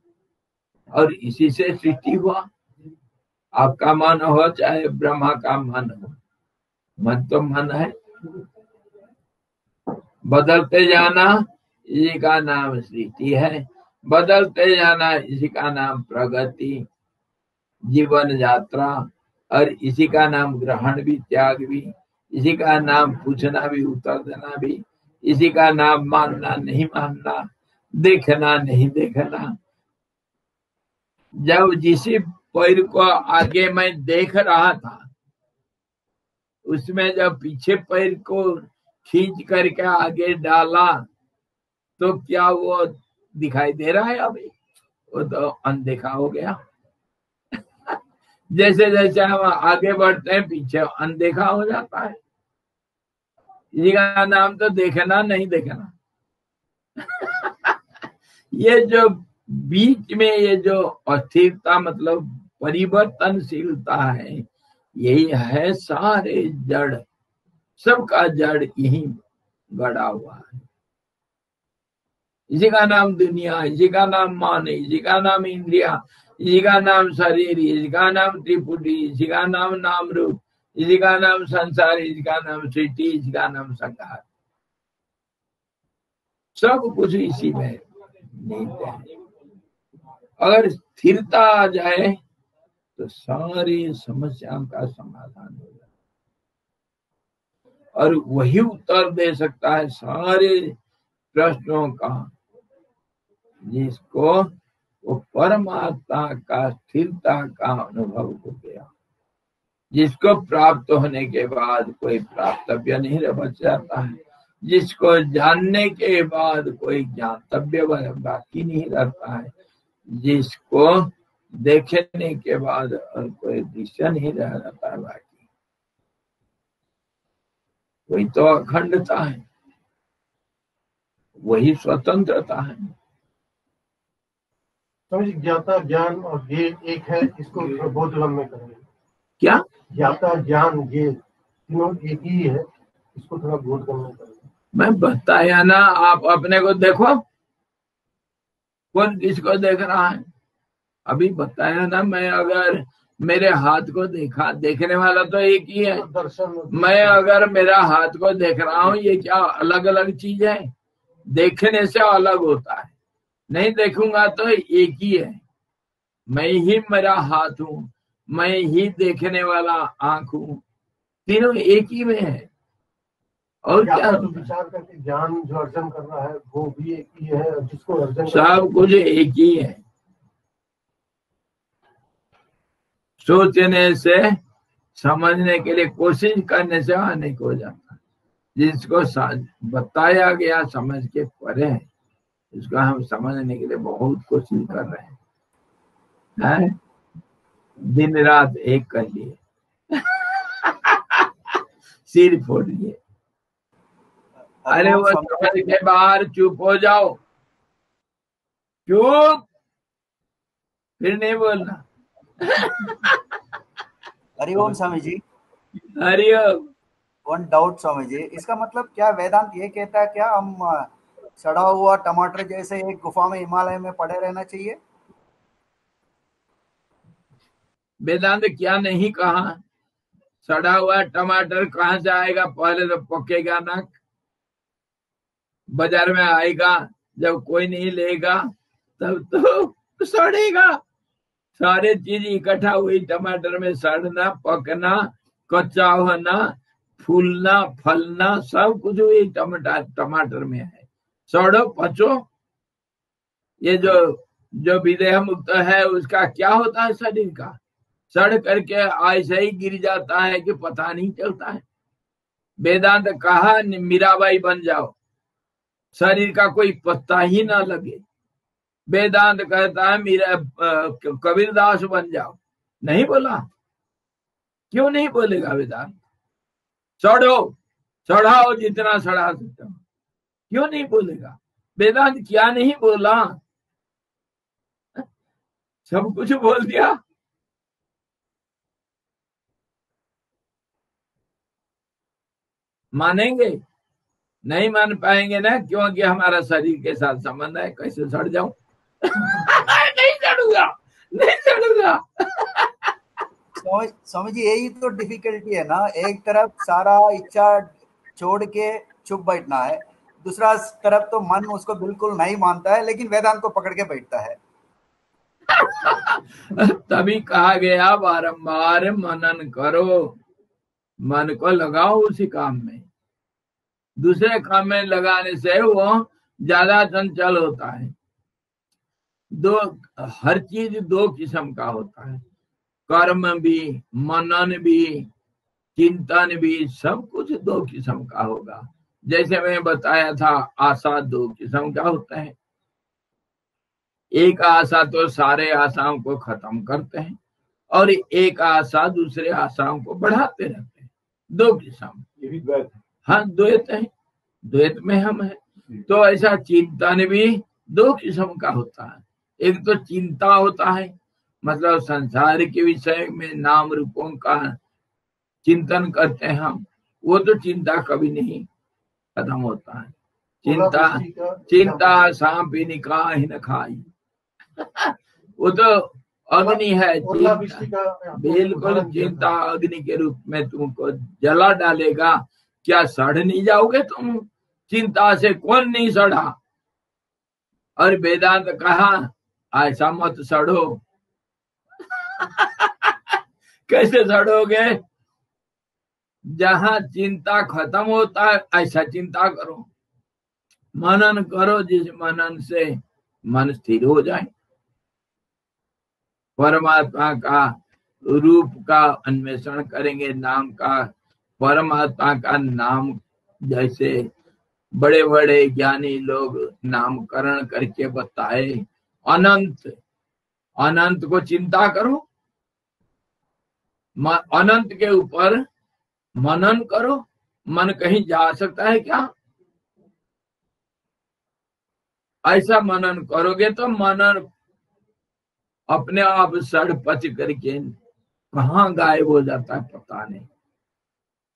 और इसी से सृष्टि हुआ। आपका मन हो चाहे ब्रह्मा का मन हो, मन तो मन है। बदलते जाना इसी का नाम सृष्टि है। बदलते जाना इसी का नाम प्रगति, जीवन यात्रा, और इसी का नाम ग्रहण भी, त्याग भी। इसी का नाम पूछना भी, उत्तर देना भी। इसी का नाम मानना नहीं मानना, देखना नहीं देखना। जब जिस पैर को आगे मैं देख रहा था, उसमें जब पीछे पैर को खींच करके आगे डाला, तो क्या वो दिखाई दे रहा है? अभी वो तो अनदेखा हो गया। जैसे जैसे हम आगे बढ़ते हैं, पीछे अनदेखा हो जाता है। इसी का नाम तो देखना नहीं देखना। ये जो बीच में ये जो अस्थिरता मतलब परिवर्तनशीलता है, यही है सारे जड़, सबका जड़ यही गड़ा हुआ है। इसी का नाम दुनिया, इसी का नाम मन, इसी का नाम इंद्रिया, इसी का नाम शरीर, इसी का नाम त्रिपुटी, इसी का नाम नाम रूप, इसी का नाम संसार, इसी का नाम सृष्टि, इसी का नाम संहार। सब कुछ इसी में नीत है। अगर स्थिरता आ जाए तो सारी समस्याओं का समाधान हो जाए, और वही उत्तर दे सकता है सारे प्रश्नों का, जिसको वो परमात्मा का स्थिरता का अनुभव हो गया, जिसको प्राप्त होने के बाद कोई प्राप्तव्य नहीं बच जाता है, जिसको जानने के बाद कोई ज्ञातव्य बाकी नहीं रहता है, जिसको देखने के बाद और कोई दृश्य नहीं रह जाता है बाकी। वही तो अखंडता है, वही स्वतंत्रता है। समझ, ज्ञाता ज्ञान और ये एक है, इसको बोधगम में करेंगे। क्या? ज्ञाता ज्ञान ये तीनों एक ही है, इसको थोड़ा बोधगम में करेंगे। मैं बताया ना, आप अपने को देखो, कौन किसको देख रहा है? अभी बताया ना, मैं अगर मेरे हाथ को देखा, देखने वाला तो एक ही है। दर्शन, मैं अगर मेरा हाथ को देख रहा हूँ, ये क्या अलग अलग चीज है? देखने से अलग होता है। नहीं देखूंगा तो एक ही है। मैं ही मेरा हाथ हूँ, मैं ही देखने वाला आंख हूँ, तीनों एक ही में है। और क्या? तो विचार करके ज्ञान जो अर्जन कर रहा है वो भी एक ही है, जिसको अर्जन सब कुछ एक ही है। सोचने से, समझने के लिए कोशिश करने से अनेक हो जाता है। जिसको बताया गया समझ के परे है, इसको हम समझने के लिए बहुत कोशिश कर रहे हैं, दिन रात एक कर लिए। सिर फोड़ लिए। अरे वो समझ के बाहर चुप हो जाओ, चुप, फिर नहीं बोलना। हरिओम स्वामी जी। हरिओम। वन डाउट स्वामी जी, इसका मतलब क्या वेदांत ये कहता है क्या हम सड़ा हुआ टमाटर जैसे एक गुफा में हिमालय में पड़े रहना चाहिए? वेदांत क्या नहीं कहा? सड़ा हुआ टमाटर कहाँ से आएगा? पहले तो पकेगा ना, बाजार में आएगा, जब कोई नहीं लेगा तब तो सड़ेगा। सारे चीज इकट्ठा हुई टमाटर में, सड़ना, पकना, कच्चा होना, फूलना फलना सब कुछ ये टमाटर में है। सड़ो पचो, ये जो विदेह मुक्त है उसका क्या होता है शरीर का, सड़ करके ऐसे ही गिर जाता है कि पता नहीं चलता है। वेदांत कहा मीराबाई बन जाओ, शरीर का कोई पत्ता ही ना लगे। वेदांत कहता है मीरा कबीरदास बन जाओ, नहीं बोला? क्यों नहीं बोलेगा वेदांत? चढ़ाओ जितना चढ़ा सकते हो, क्यों नहीं बोलेगा? वेदांत क्या नहीं बोला? सब कुछ बोल दिया। मानेंगे? नहीं मान पाएंगे ना, क्योंकि हमारा शरीर के साथ संबंध है। कैसे सड़ जाऊं? नहीं चढ़ूंगा, नहीं चढ़ूंगा। स्वामी जी यही तो डिफिकल्टी है ना, एक तरफ सारा इच्छा छोड़ के चुप बैठना है, दूसरा तरफ तो मन उसको बिल्कुल नहीं मानता है लेकिन वेदांत को पकड़ के बैठता है। तभी कहा गया बारंबार मनन करो, मन को लगाओ उसी काम में। दूसरे काम में लगाने से वो ज्यादा चंचल होता है। हर चीज दो किस्म का होता है, कर्म भी, मनन भी, चिंतन भी, सब कुछ दो किस्म का होगा। जैसे मैं बताया था, आशा दो किस्म का होता है। एक आशा तो सारे आशाओं को खत्म करते हैं और एक आशा दूसरे आशाओं को बढ़ाते रहते हैं। दो किस्म, ये भी द्वैत है। हाँ द्वैत है, द्वैत में हम है। तो ऐसा चिंतन भी दो किस्म का होता है। एक तो चिंता होता है, मतलब संसार के विषय में नाम रूपों का चिंतन करते हैं हम, वो तो चिंता कभी नहीं खत्म होता है। चिंता सांप ही निकाह न खाई, वो तो अग्नि है। बिल्कुल चिंता अग्नि के रूप में तुमको जला डालेगा। क्या सड़ नहीं जाओगे तुम? चिंता से कौन नहीं सड़ा? और वेदांत कहा ऐसा मत सड़ो। कैसे सड़ोगे? जहां चिंता खत्म होता है ऐसा चिंता करो, मनन करो, जिस मनन से मन स्थिर हो जाए। परमात्मा का रूप का अन्वेषण करेंगे, नाम का, परमात्मा का नाम। जैसे बड़े बड़े ज्ञानी लोग नामकरण करके बताए, अनंत, अनंत को चिंता करो, अनंत के ऊपर मनन करो। मन कहीं जा सकता है क्या? ऐसा मनन करोगे तो मनन अपने आप सड़ पच करके कहाँ गायब हो जाता है पता नहीं।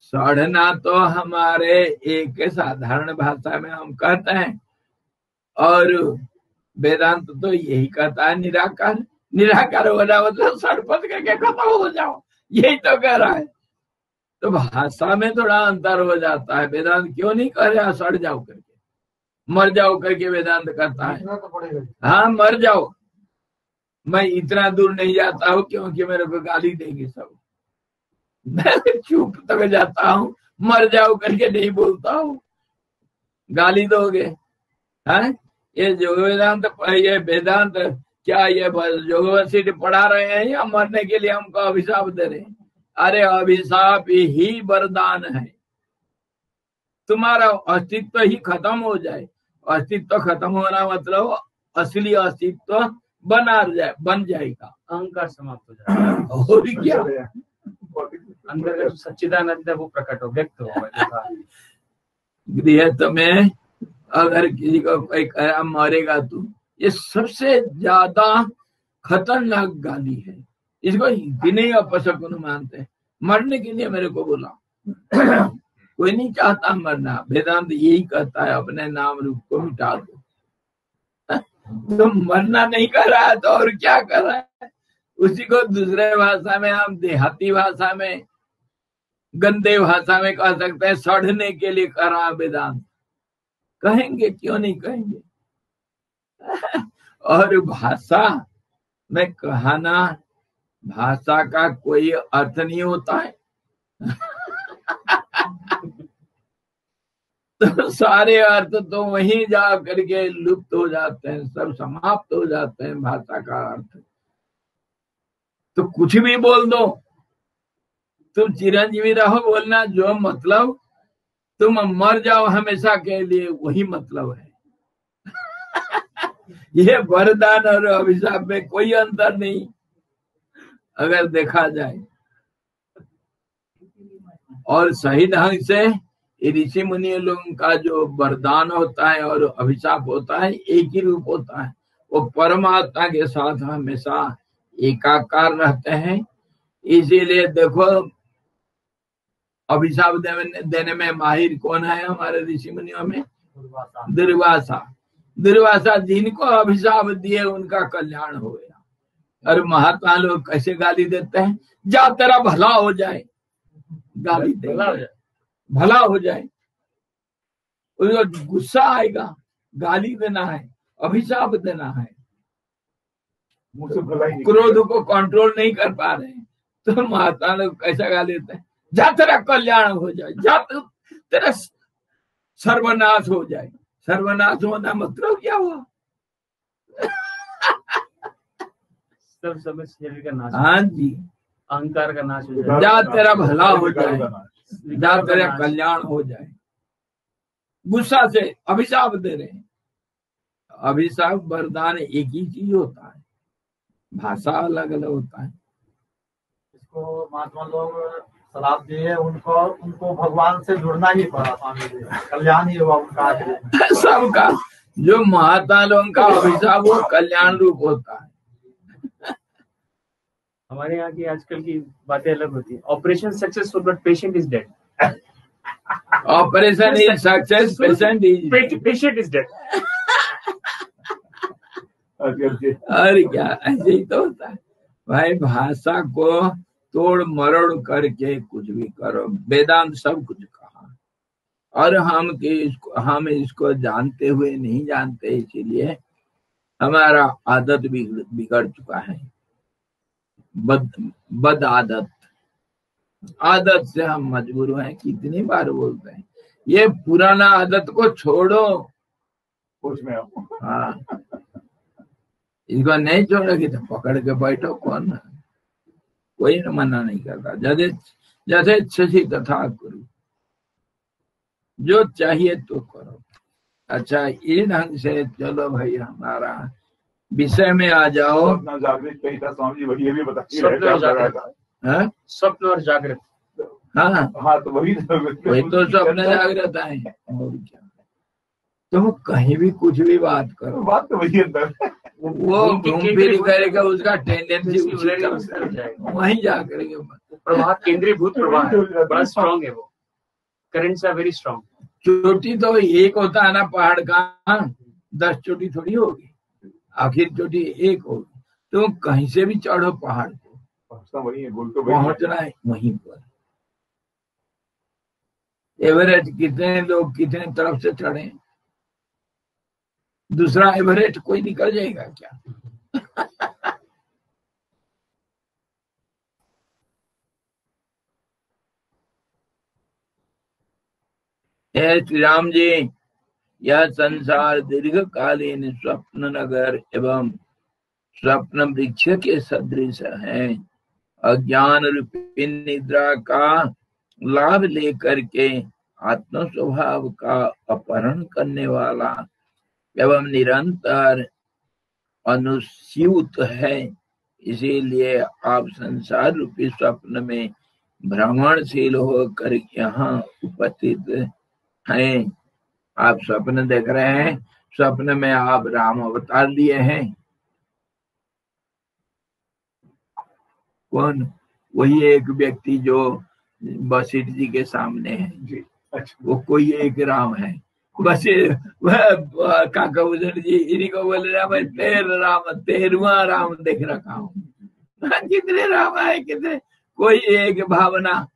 सड़ना तो हमारे एक साधारण भाषा में हम कहते हैं, और वेदांत तो यही कहता है निराकार। निराकार हो जाओ मतलब सड़ पच करके खत्म हो जाओ, यही तो कह रहा है। तो भाषा में थोड़ा अंतर हो जाता है। वेदांत क्यों नहीं कह रहा सड़ जाओ करके, मर जाओ करके वेदांत करता है। हाँ मर जाओ, मैं इतना दूर नहीं जाता हूँ क्योंकि मेरे को गाली देंगे सब। मैं चुप तक जाता हूँ, मर जाओ करके नहीं बोलता हूँ, गाली दोगे। है ये जो वेदांत, ये वेदांत क्या ये योग वशिष्ठ पढ़ा रहे हैं या मरने के लिए हमको अभिशाप दे रहे हैं? अरे अभिशाप ही वरदान है। तुम्हारा अस्तित्व ही खत्म हो जाए। अस्तित्व खत्म होना मतलब असली अस्तित्व बन जाएगा, अहंकार समाप्त हो जाएगा और क्या? अंदर का जो सच्चिदानंद है वो प्रकट हो, व्यक्त होगा। गृहस्थ में अगर किसी को कोई कहा मरेगा तू, ये सबसे ज्यादा खतरनाक गाली है। इसको विनय अपशकुन मानते हैं। मरने के लिए मेरे को बोला, कोई नहीं चाहता मरना। वेदांत यही कहता है अपने नाम रूप को मिटा दो। तो मरना नहीं कर रहा है तो और क्या कर रहा है? उसी को दूसरे भाषा में हम देहाती भाषा में, गंदे भाषा में कह सकते हैं, सड़ने के लिए कर रहा वेदांत। कहेंगे, क्यों नहीं कहेंगे? और भाषा में कहना, भाषा का कोई अर्थ नहीं होता है। तो सारे अर्थ तो वहीं जा करके लुप्त हो जाते हैं, सब समाप्त हो जाते हैं भाषा का अर्थ। तो कुछ भी बोल दो, तुम चिरंजीवी रहो बोलना, जो मतलब तुम मर जाओ हमेशा के लिए, वही मतलब है। ये वरदान और अभिशाप में कोई अंतर नहीं अगर देखा जाए। और सही ढंग से ऋषि मुनि लोगों का जो वरदान होता है और अभिशाप होता है एक ही रूप होता है, वो परमात्मा के साथ हमेशा एकाकार रहते हैं। इसीलिए देखो अभिशाप देने में माहिर कौन है हमारे ऋषि मुनियों में? दुर्वासा। दुर्वासा जिनको अभिशाप दिए उनका कल्याण हो गया। और महात्मा लोग कैसे गाली देते हैं? जा तेरा भला हो जाए, गाली दे, भला हो जाए। उसको गुस्सा आएगा, गाली देना है, अभिशाप देना है, क्रोध को कंट्रोल नहीं कर पा रहे हैं, तो महात्मा लोग कैसा गाली देते हैं? जा तेरा कल्याण हो जाए, जा तेरा सर्वनाश हो जाए। सर्वनाश होना मतलब क्या हुआ? सब समय शरीर का नाश, हाँ जी, अहंकार का नाश हो जाए, जा तेरा भला हो जाए, जा तेरा कल्याण हो जाए। गुस्सा से अभिशाप दे रहे हैं। अभिशाप वरदान एक ही चीज होता है, भाषा अलग अलग होता है। इसको महात्मा लोग सलाह दिए, उनको भगवान से जुड़ना ही पड़ा, स्वामी जी कल्याण ही हुआ उनका। सबका जो महात्मा लोगों का अभिशाप वो कल्याण रूप होता है। हमारे यहाँ की आजकल की बातें अलग होती है। Operation successful but patient is dead. Operation is success, patient is dead. अरे क्या ऐसे ही तो होता है भाई। भाषा को तोड़ मरोड़ करके कुछ भी करो, वेदांत सब कुछ कहा। और हम इसको जानते हुए नहीं जानते, इसीलिए हमारा आदत बिगड़ चुका है। बद आदत से हम मजबूर हैं। कितनी बार बोलते हैं ये पुराना आदत को छोड़ो। हाँ, इसको नहीं छोड़ोगे तो पकड़ के बैठो, कौन है? कोई न मना नहीं करता। जैसे इच्छा तथा करो, जो चाहिए तो करो। अच्छा, इस ढंग से चलो भाई, हमारा विषय में आ जाओ। अपना जागृत कही था स्वामी जी, वही भी बताइए। स्वप्न और जागृत। हाँ, तो वही तो स्वप्न जागृत है। और क्या, तुम कहीं भी कुछ भी बात करो, बात तो वही अंदर वो घूम फिर करेगा, उसका टेंडेंसी वहीं जा करेगा। प्रवाह केंद्रीभूत प्रवाह है, बड़ा स्ट्रॉन्ग है वो। Currents are very strong. चोटी तो एक होता है ना पहाड़ का, 10 चोटी थोड़ी होगी, आखिर चोटी एक होगी। तो कहीं से भी चढ़ो पहाड़ को, वही है, तो पहुंचना है वहीं पर। एवरेस्ट कितने लोग कितने तरफ से चढ़े, दूसरा एवरेस्ट कोई निकल जाएगा क्या? हे श्री राम जी, यह संसार दीर्घकालीन स्वप्न नगर एवं स्वप्न वृक्ष के सदृश है। अज्ञान रूपी निद्रा का लाभ लेकर के आत्म स्वभाव का अपहरण करने वाला एवं निरंतर अनुस्यूत है। इसीलिए आप संसार रूपी स्वप्न में भ्रमणशील होकर यहाँ उपस्थित हैं। आप स्वप्न देख रहे हैं, स्वप्न में आप राम अवतार लिए हैं। कौन? वही एक व्यक्ति जो वशिष्ठ जी के सामने है जी। अच्छा, वो कोई एक राम है। बस काका भूषण जी इन्हीं को बोल रहा, मैं 13वां राम देख रखा हूँ। कितने राम है, कितने, कोई एक भावना,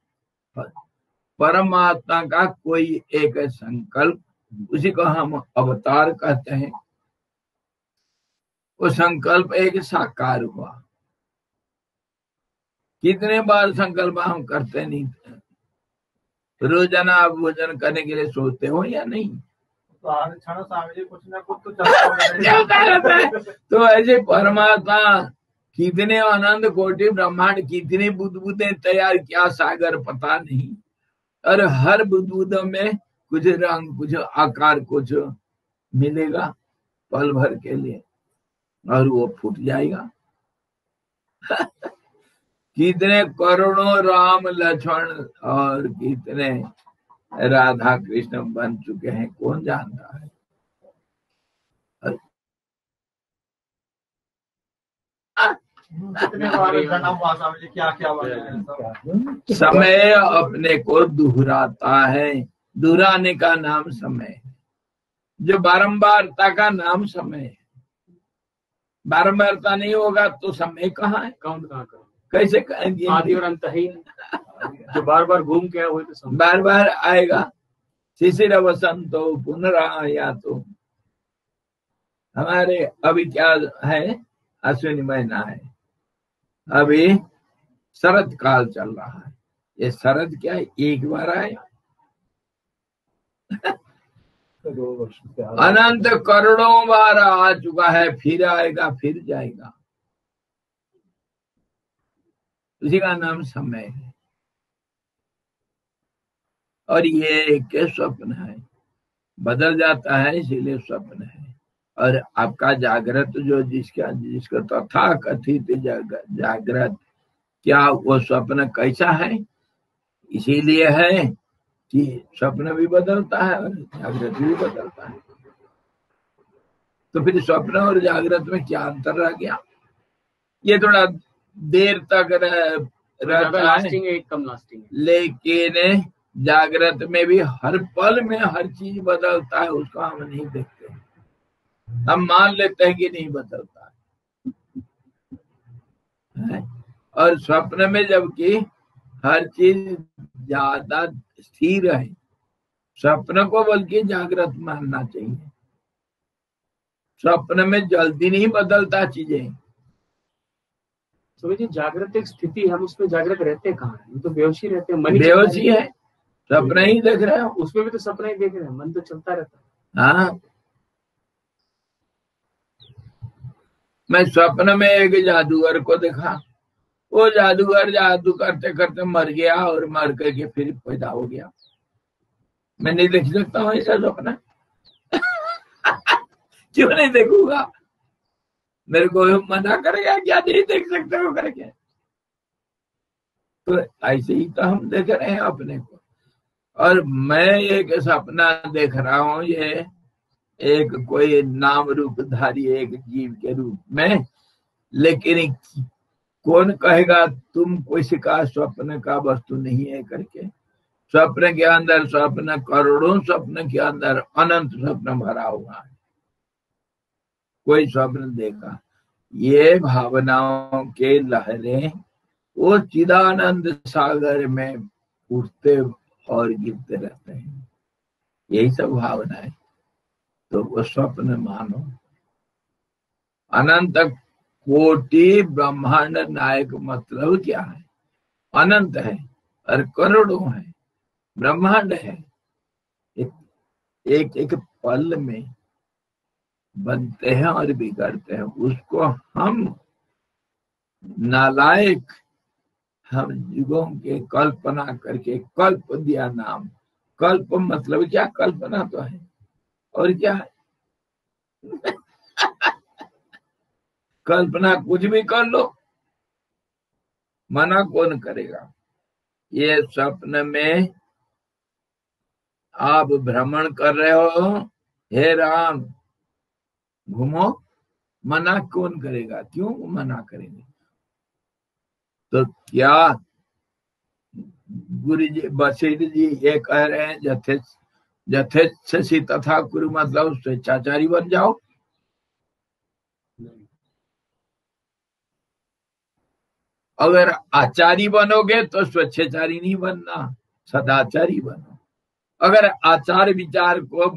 परमात्मा का कोई एक संकल्प, उसी को हम अवतार कहते हैं। वो संकल्प एक साकार हुआ। कितने बार संकल्प हम करते नहीं थे, रोजाना आप भोजन करने के लिए सोते हो या नहीं? तो हर क्षण स्वामी जी कुछ ना कुछ तो चलता चलता रहता है। तो ऐसे परमात्मा कितने अनंत कोटि ब्रह्मांड, कितनी बुदबुदें तैयार किया सागर पता नहीं, और हर बुदबुदों में कुछ रंग, कुछ आकार, कुछ मिलेगा पल भर के लिए, और वो फूट जाएगा। कितने करोड़ों राम लक्ष्मण और कितने राधा कृष्ण बन चुके हैं, कौन जानता है। कितने बार जन्म हुआ स्वामी जी, क्या क्या बने हैं सब। समय अपने को दोहराता है, दोहराने का नाम समय है। जो बारंबारता का नाम समय है। बारंबारता नहीं होगा तो समय कहाँ है, काउंट कहाँ करो, कैसे कहेंगे? आदि और अंत ही जो बार बार घूम के हुए तो समय बार बार आएगा। शिशिर वसंतो पुनरायातो। हमारे अभी क्या है, अश्विनी महीना है, अभी शरद काल चल रहा है। ये शरद क्या है, एक बार आया। अनंत करोड़ों बार आ चुका है, फिर आएगा, फिर जाएगा। उसी का नाम समय है। और ये एक स्वप्न है, बदल जाता है, इसीलिए स्वप्न है। और आपका जागृत जो जिसका तथा कथित जागृत, क्या वो स्वप्न कैसा है? इसीलिए है कि स्वप्न भी बदलता है और जागृत भी बदलता है। तो फिर स्वप्न और जागृत में क्या अंतर रह गया? ये थोड़ा देर तक रहता है, लास्टिंग है, कम लास्टिंग है। लेकिन जागृत में भी हर पल में हर चीज बदलता है, उसको हम नहीं देखते। हम मान लेते हैं कि नहीं बदलता है। और स्वप्न में जबकि हर चीज ज्यादा स्थिर है, स्वप्न को बल्कि जागृत मानना चाहिए। स्वप्न में जल्दी नहीं बदलता चीजें। तो जी जागृत एक स्थिति, हम उसमें जागृत रहते कहाँ हैं? हम तो बेहोशी रहते हैं, मन ही बेहोशी है, सपना ही देख रहे हो। उसमें भी तो सपना ही देख रहे हैं, मन तो चलता रहता है। हाँ, मैं स्वप्न में एक जादूगर को देखा। वो जादूगर जादू करते करते मर गया और मर करके फिर पैदा हो गया। मैं नहीं देख सकता हूँ ऐसा सपना। क्यों नहीं देखूंगा? मेरे को मना करेगा क्या, नहीं देख सकते हो करके? तो ऐसे ही तो हम देख रहे हैं अपने को। और मैं एक सपना देख रहा हूँ, ये एक कोई नाम रूपधारी एक जीव के रूप में, लेकिन कौन कहेगा तुम किसी का स्वप्न का वस्तु नहीं है करके? स्वप्न के अंदर स्वप्न, करोड़ों स्वप्न के अंदर अनंत स्वप्न भरा हुआ है। कोई स्वप्न देखा, ये भावनाओं के लहरें वो चिदानंद सागर में उठते और गिरते रहते हैं। यही सब भावना है। तो वो स्वप्न मानो। अनंत कोटि ब्रह्मांड नायक मतलब क्या है? अनंत है और करोड़ों है, ब्रह्मांड है। एक एक पल में बनते हैं और बिगड़ते हैं। उसको हम नालायक, हम युगों के कल्पना करके कल्प दिया नाम। कल्प मतलब क्या? कल्पना तो है, और क्या है? कल्पना कुछ भी कर लो, मना कौन करेगा? ये स्वप्न में आप भ्रमण कर रहे हो, हे राम घूमो, मना कौन करेगा? क्यों मना करेंगे? तो क्या गुरु जी बशीर जी ये कह रहे हैं जथेच्छसी तथा कुरु, मतलब स्वेच्छाचारी बन जाओ? अगर आचारी बनोगे तो स्वेच्छाचारी नहीं बनना, सदाचारी बनो। अगर आचार विचार को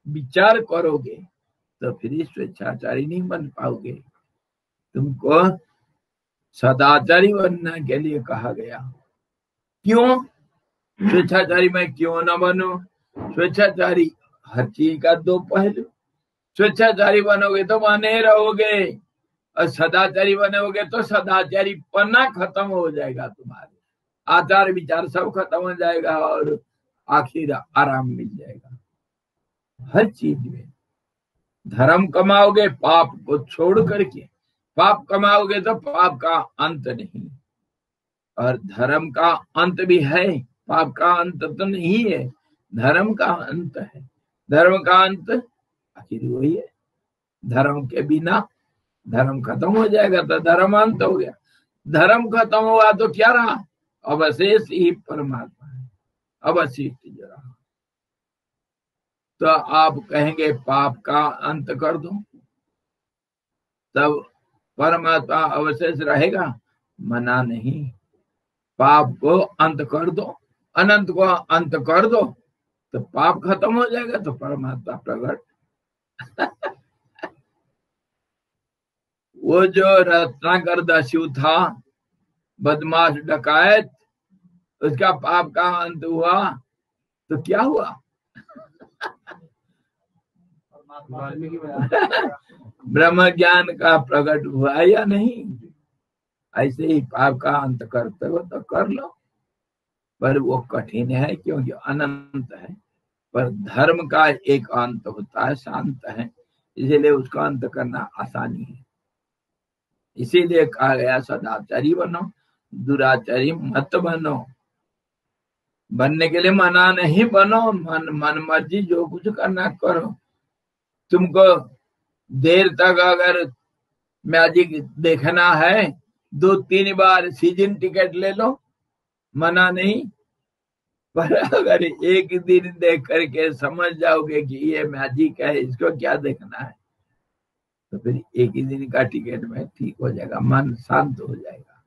विचार करोगे तो फिर स्वेच्छाचारी नहीं बन पाओगे। तुमको सदाचारी बनने के लिए कहा गया। क्यों? स्वेच्छाचारी मैं क्यों न बनूं? स्वेच्छाचारी हर चीज का दो पहलू। स्वेच्छाचारी बनोगे तो बने रहोगे, और सदाचारी बनोगे तो सदाचारी पन्ना खत्म हो जाएगा, तुम्हारे आचार विचार सब खत्म हो जाएगा, और आखिर आराम मिल जाएगा। हर चीज में धर्म कमाओगे पाप को छोड़ करके, पाप कमाओगे तो पाप का अंत नहीं, और धर्म का अंत भी है, पाप का अंत तो नहीं है, धर्म का अंत है। धर्म का अंत आखिर वही है। धर्म के बिना धर्म खत्म हो जाएगा तो धर्म अंत हो गया। धर्म खत्म हुआ तो क्या रहा? अवशेष ही परमात्मा है, अवशिष्ट जो रहा। तो आप कहेंगे पाप का अंत कर दो, तब परमात्मा अवशेष रहेगा? मना नहीं। पाप को अंत कर दो, अनंत को अंत कर दो, तो पाप खत्म हो जाएगा, तो परमात्मा प्रकट। वो जो रत्नाकर दस्यु था, बदमाश डकायत, उसका पाप का अंत हुआ तो क्या हुआ? ब्रह्म ज्ञान का प्रकट हुआ या नहीं? ऐसे ही पाप का अंत करते हो तो कर लो, पर वो कठिन है क्योंकि अनंत है। पर धर्म का एक अंत होता है, शांत है, इसीलिए उसका अंत करना आसानी है। इसीलिए कहा गया सदाचारी बनो, दुराचारी मत बनो। बनने के लिए मना नहीं, बनो, मन मर्जी जो कुछ करना करो। तुमको देर तक अगर मैजिक देखना है 2-3 बार सीजन टिकट ले लो, मना नहीं। पर अगर एक दिन देख करके समझ जाओगे कि ये मैजिक है, इसको क्या देखना है, तो फिर एक ही दिन का टिकट में ठीक हो जाएगा, मन शांत हो जाएगा।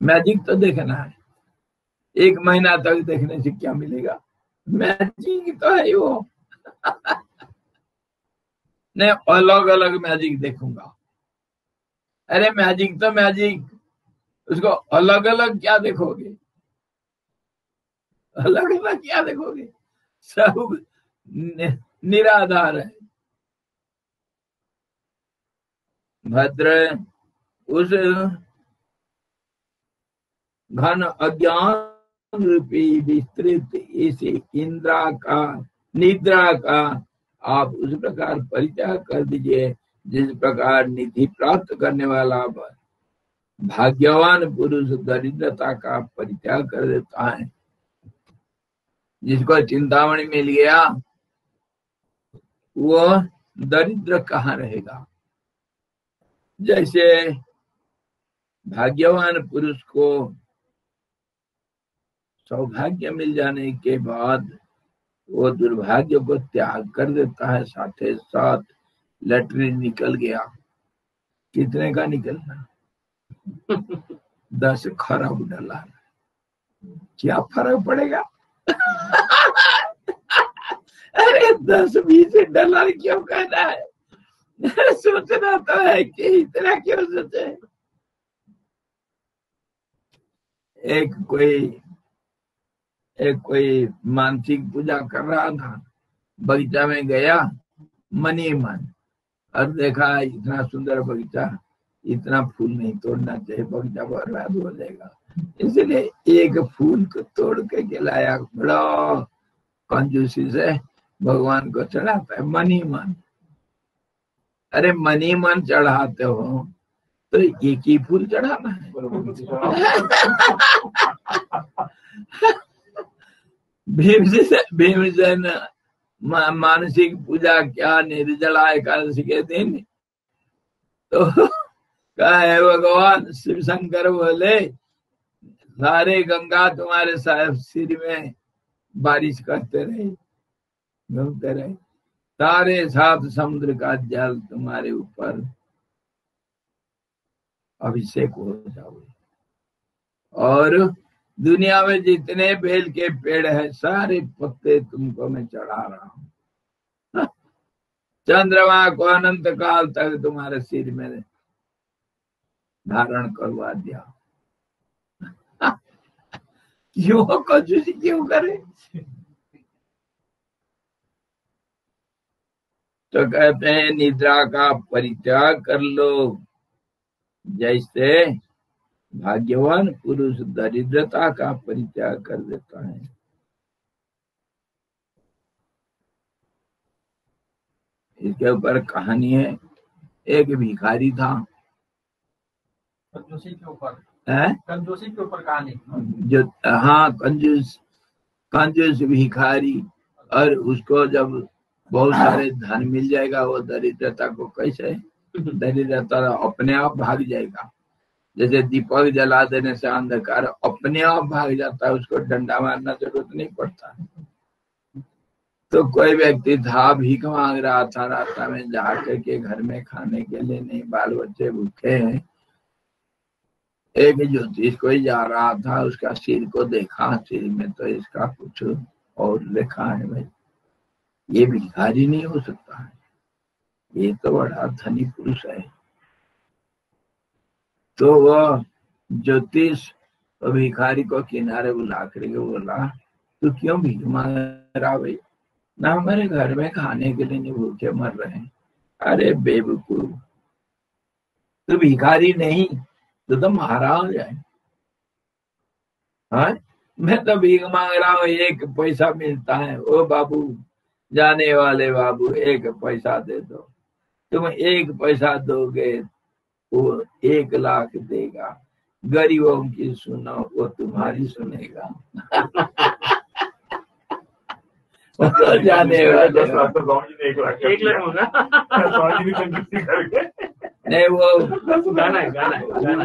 मैजिक तो देखना है, 1 महीना तक देखने से क्या मिलेगा? मैजिक तो है वो। नहीं, अलग अलग मैजिक देखूंगा। अरे मैजिक तो मैजिक, उसको अलग अलग क्या देखोगे? अलग अलग क्या देखोगे? सब निराधार है। भद्र उस घन अज्ञान रूपी विस्तृत इसे निद्रा का आप उस प्रकार परित्याग कर दीजिए, जिस प्रकार निधि प्राप्त करने वाला भाग्यवान पुरुष दरिद्रता का परित्याग कर देता है। जिसको चिंतामणि मिल गया वो दरिद्र कहाँ रहेगा? जैसे भाग्यवान पुरुष को सौभाग्य मिल जाने के बाद वो दुर्भाग्य को त्याग कर देता है, साथ साथ लटरी निकल गया। कितने का निकलना? 10 खरब डॉलर। क्या फर्क पड़ेगा? अरे 10-20 डॉलर क्यों कहना है? सोचना तो है कि इतना क्यों सोचे। एक कोई मानसिक पूजा कर रहा था, बगीचा में गया मनी मन, और देखा इतना सुंदर बगीचा, इतना फूल नहीं तोड़ना चाहिए, बगीचा बर्बाद हो जाएगा, इसलिए एक फूल को तोड़ के लाया। बड़ा कंजूसी से भगवान को चढ़ाता है मनी मन। अरे मनी मन चढ़ाते हो तो एक ही फूल चढ़ाना है। भीमसेन मानसिक पूजा क्या निर्जला एकादशी के दिन तो कहे भगवान शिव शंकर बोले, सारे गंगा तुम्हारे साहब सिर में बारिश करते रहे, घूमते रहे, सारे 7 समुद्र का जल तुम्हारे ऊपर अभिषेक हो जाओगे, और दुनिया में जितने बेल के पेड़ है सारे पत्ते तुमको मैं चढ़ा रहा हूँ। चंद्रमा को अनंत काल तक तुम्हारे सिर में धारण करवा दिया। क्यों कंजूसी क्यों करे? तो कहते हैं निद्रा का परित्याग कर लो, जैसे भाग्यवान पुरुष दरिद्रता का परित्याग कर देता है। इसके ऊपर कहानी है। एक भिखारी था, कंजूसी के ऊपर है कंजूसी के ऊपर कहानी। जो, हाँ, कंजूस कंजूस भिखारी, और उसको जब बहुत सारे धन मिल जाएगा वो दरिद्रता को कैसे, दरिद्रता अपने आप भाग जाएगा। जैसे दीपक जला देने से अंधकार अपने आप भाग जाता है, उसको डंडा मारना जरूरत नहीं पड़ता। तो कोई व्यक्ति था, भीख मांग रहा था, रास्ता में जाकर के घर में खाने के लिए नहीं, बाल बच्चे भूखे हैं। एक ज्योतिष कोई जा रहा था, उसका सिर को देखा, सिर में तो इसका कुछ और लिखा है, भाई ये भिखारी नहीं हो सकता है, ये तो बड़ा धनी पुरुष है। तो वह ज्योतिष भिखारी को किनारे बुला करके बोला, तू क्यों भीख मांग रहा भाई? ना हमारे घर में खाने के लिए नहीं, भूखे मर रहे हैं। अरे बेवकूफ, तू भिखारी नहीं, तो मारा हो जाए। हाँ, मैं तो भीख मांग रहा हूँ, एक पैसा मिलता है। ओ बाबू, जाने वाले बाबू, एक पैसा दे दो। तुम एक पैसा दोगे वो 1 लाख देगा। गरीबों की सुनो, वो तुम्हारी सुनेगा। जाने वाले 10 लाख तो स्वामी जी ने 1 लाख 1 लाख होगा। स्वामी जी ने कंजूसी करके। नहीं, वो गाना है।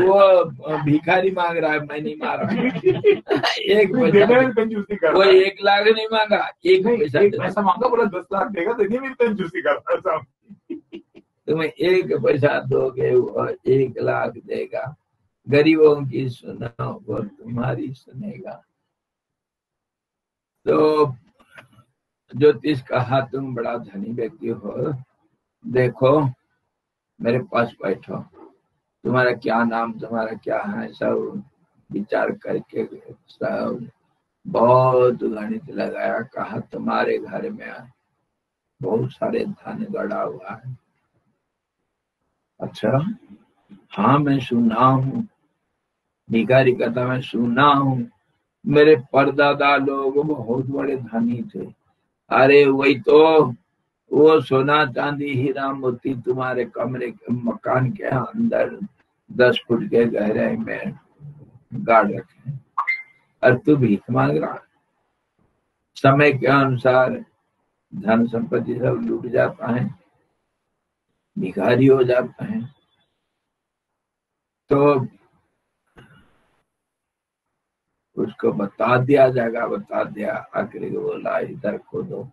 वो भिखारी मांग रहा है, मैं नहीं मारा। एक देने पैसा, में कंजूसी कर वो रहा है। 1 लाख नहीं मांगा, एक पैसा एक दे दो। पैसा मांगा, बोला 10 लाख देगा, देने में कंजूसी कर रहा है स्वामी। तुम्हें एक पैसा दोगे वो 1 लाख देगा। गरीबों की सुनो, वो तुम्हारी सुनेगा। तो ज्योतिष कहा, तुम बड़ा धनी व्यक्ति हो, देखो मेरे पास बैठो, तुम्हारा क्या नाम, तुम्हारा क्या है, सब विचार करके सब बहुत गणित लगाया। कहा, तुम्हारे घर में बहुत सारे धन गड़ा हुआ है। अच्छा, हाँ मैं सुना हूँ। भिखारी कहता, मैं सुना हूँ, मेरे परदादा लोग बहुत बड़े धनी थे। अरे वही तो, वो सोना चांदी हीरा मोती तुम्हारे कमरे मकान के अंदर 10 फुट के गहराई में गाड़ रखे, और तू भीख मांग रहा। समय के अनुसार धन संपत्ति सब लूट जाता है, भिखारी हो जाता है। तो उसको बता दिया जाएगा, बता दिया। आखिर बोला, इधर खोदो।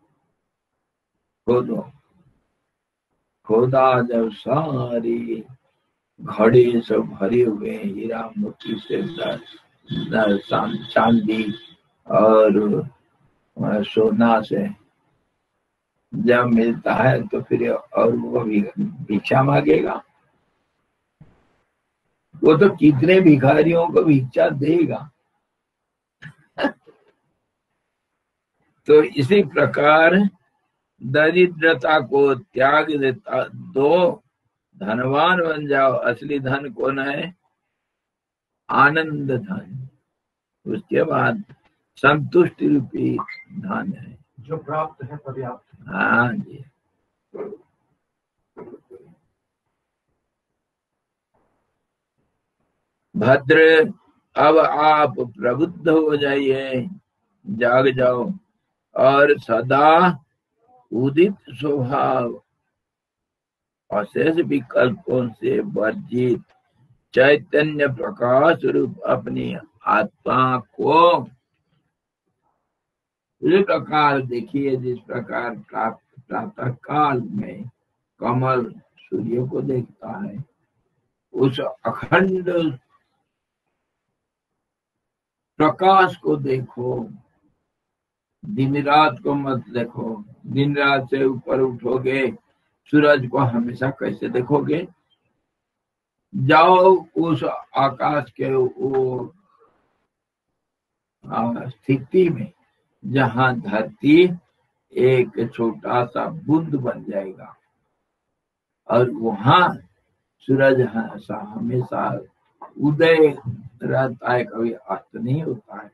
खोदा जब सारी घड़ी सब भरे हुए हीरा मोती से, चांदी और सोना से जब मिलता है तो फिर और वो भी भिक्षा मांगेगा। वो तो कितने भिखारियों को भिक्षा देगा। तो इसी प्रकार दरिद्रता को त्याग देता दो, धनवान बन जाओ। असली धन कौन है? आनंद धन। उसके बाद संतुष्टि रूपी धन है, जो प्राप्त है पर्याप्त। हाँ जी। भद्र, अब आप प्रबुद्ध हो जाइए, जाग जाओ, और सदा उदित स्वभाव अशेष विकल्पों से वर्जित चैतन्य प्रकाश रूप अपनी आत्मा को इस प्रकार देखिए, जिस प्रकार प्रातः काल में कमल सूर्य को देखता है, उस अखंड प्रकाश को देखो। दिन रात को मत देखो। दिन रात से ऊपर उठोगे, सूरज को हमेशा कैसे देखोगे? जाओ उस आकाश के वो स्थिति में जहाँ धरती एक छोटा सा बूंद बन जाएगा और वहां सूरज हमेशा उदय रहता है, कभी अस्त नहीं होता है।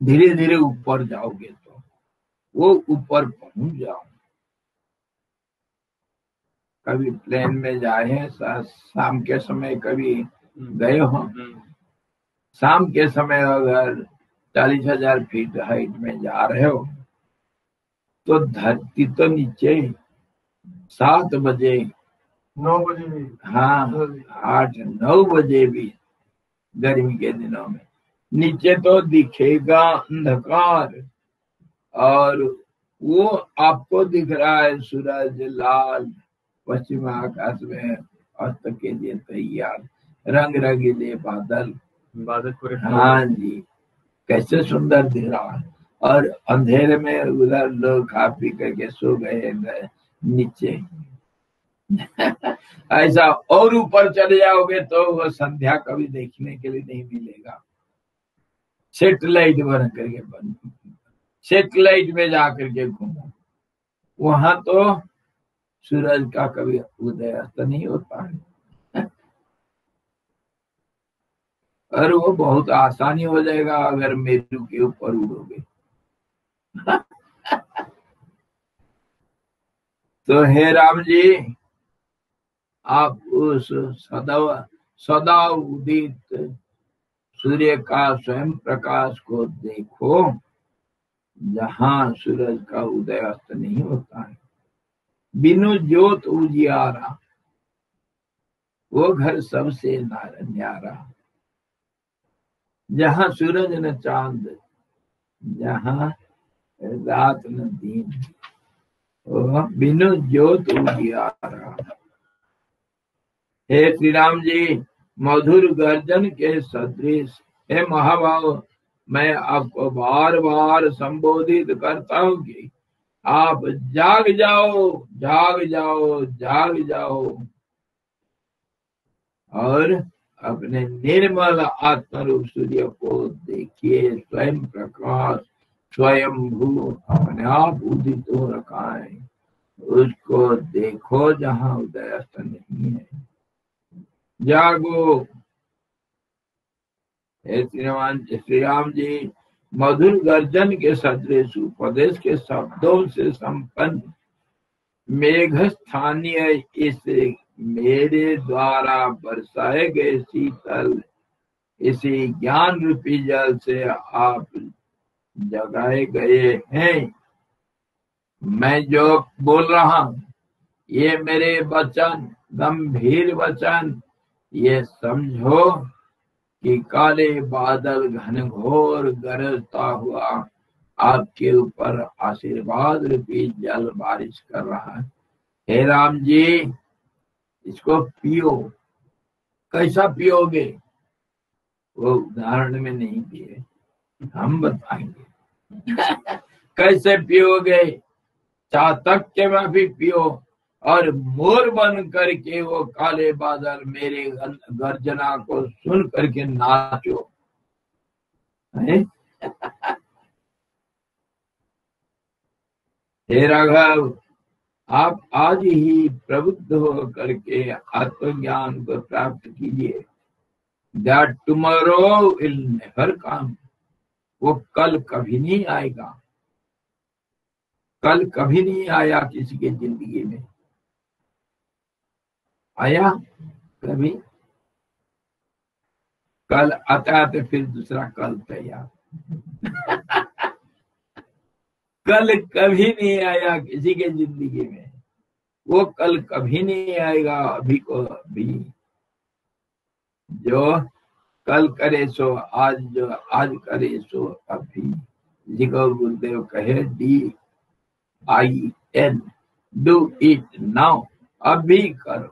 धीरे धीरे ऊपर जाओगे तो वो ऊपर पहुंच जाओ। कभी प्लेन में जाए शाम के समय, कभी गए हो शाम के समय अगर 40,000 फीट हाइट में जा रहे हो तो धरती तो नीचे 7 बजे 9 बजे भी, हाँ 8-9 बजे भी गर्मी के दिनों में नीचे तो दिखेगा अंधकार और वो आपको दिख रहा है सूरज लाल पश्चिम आकाश में अस्त के लिए तैयार, रंग रंगीले बादल पूरे। हाँ जी, कैसे सुंदर दिख रहा है। और अंधेरे में उधर लोग खा पी करके सो गए नीचे ऐसा। और ऊपर चले जाओगे तो वो संध्या कभी देखने के लिए नहीं मिलेगा। सेटेलाइट बन करके सेटेलाइट में जाकर के घूमो, वहां तो सूरज का कभी उदय अस्त नहीं होता है। और वो बहुत आसानी हो जाएगा अगर मेरू के ऊपर उड़ोगे। तो हे राम जी, आप उस सदा उदित सूर्य का स्वयं प्रकाश को देखो, जहां सूरज का उदय अस्त नहीं होता है। बिनु ज्योत उजियारा, वो घर सबसे न्यारा। जहां सूरज न चांद, जहां रात न दिन, बिनु ज्योत उजियारा। हे श्री राम जी, मधुर गर्जन के सदृश, हे महाभाव, मैं आपको बार बार संबोधित करता हूँ कि आप जाग जाओ, जाग जाओ, जाग जाओ और अपने निर्मल आत्मरूप सूर्य को देखिए। स्वयं प्रकाश, स्वयं भू अपने आप उदित हो रखा है, उसको देखो जहां उदय अस्त नहीं है। जागो। हे श्री राम जी, मधुर गर्जन के सदृश उपदेश के शब्दों से संपन्न मेघ स्थानीय इस मेरे द्वारा बरसाए गए शीतल इसी ज्ञान रूपी जल से आप जगाए गए हैं। मैं जो बोल रहा हूं ये मेरे वचन गंभीर वचन, ये समझो कि काले बादल घनघोर गरजता हुआ आपके ऊपर आशीर्वाद रूपी जल बारिश कर रहा है। हे राम जी, इसको पियो। कैसा पियोगे वो उदाहरण में नहीं पिए, हम बताएंगे। कैसे पियोगे? चातक के में भी पियो और मोर बन करके वो काले बादल मेरे गर्जना को सुन करके नाचो। हे राघव, आप आज ही प्रबुद्ध हो करके आत्मज्ञान को प्राप्त कीजिए। That tomorrow will never come, वो कल कभी नहीं आएगा। कल कभी नहीं आया किसी के जिंदगी में, आया कभी? कल आता है तो फिर दूसरा कल तैयार। कल कभी नहीं आया किसी के जिंदगी में, वो कल कभी नहीं आएगा। अभी को अभी, जो कल करे सो आज, जो आज करे सो अभी। जिको गुरुदेव कहे DIN, डू इट नाउ, अभी करो।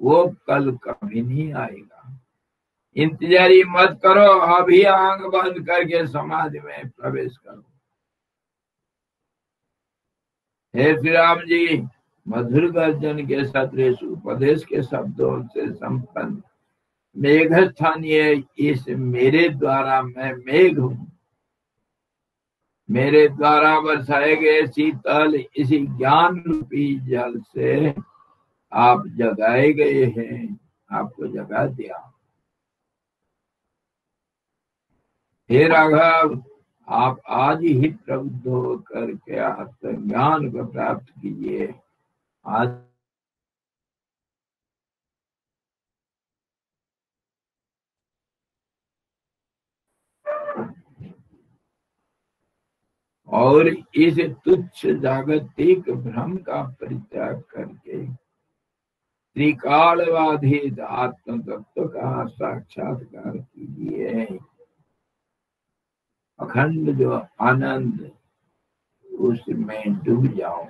वो कल कभी नहीं आएगा। इंतजारी मत करो, अभी आंख बंद करके समाधि में प्रवेश करो। हे श्री राम जी, मधुर गर्जन के सदृश उपदेश के शब्दों से संपन्न मेघ स्थानीय, इस मेरे द्वारा मैं मेघ हूँ, मेरे द्वारा बरसाए गए शीतल इसी ज्ञान रूपी जल से आप जगाए गए हैं, आपको जगा दिया। हे राघव, आप आज ही प्रबुद्ध होकर के आत्मज्ञान को प्राप्त कीजिए। आज और इस तुच्छ जागतिक भ्रम का परित्याग करके त्रिकालबाधित आत्म तत्व का साक्षात्कार कीजिए। अखंड जो आनंद, उसमें डूब जाओ।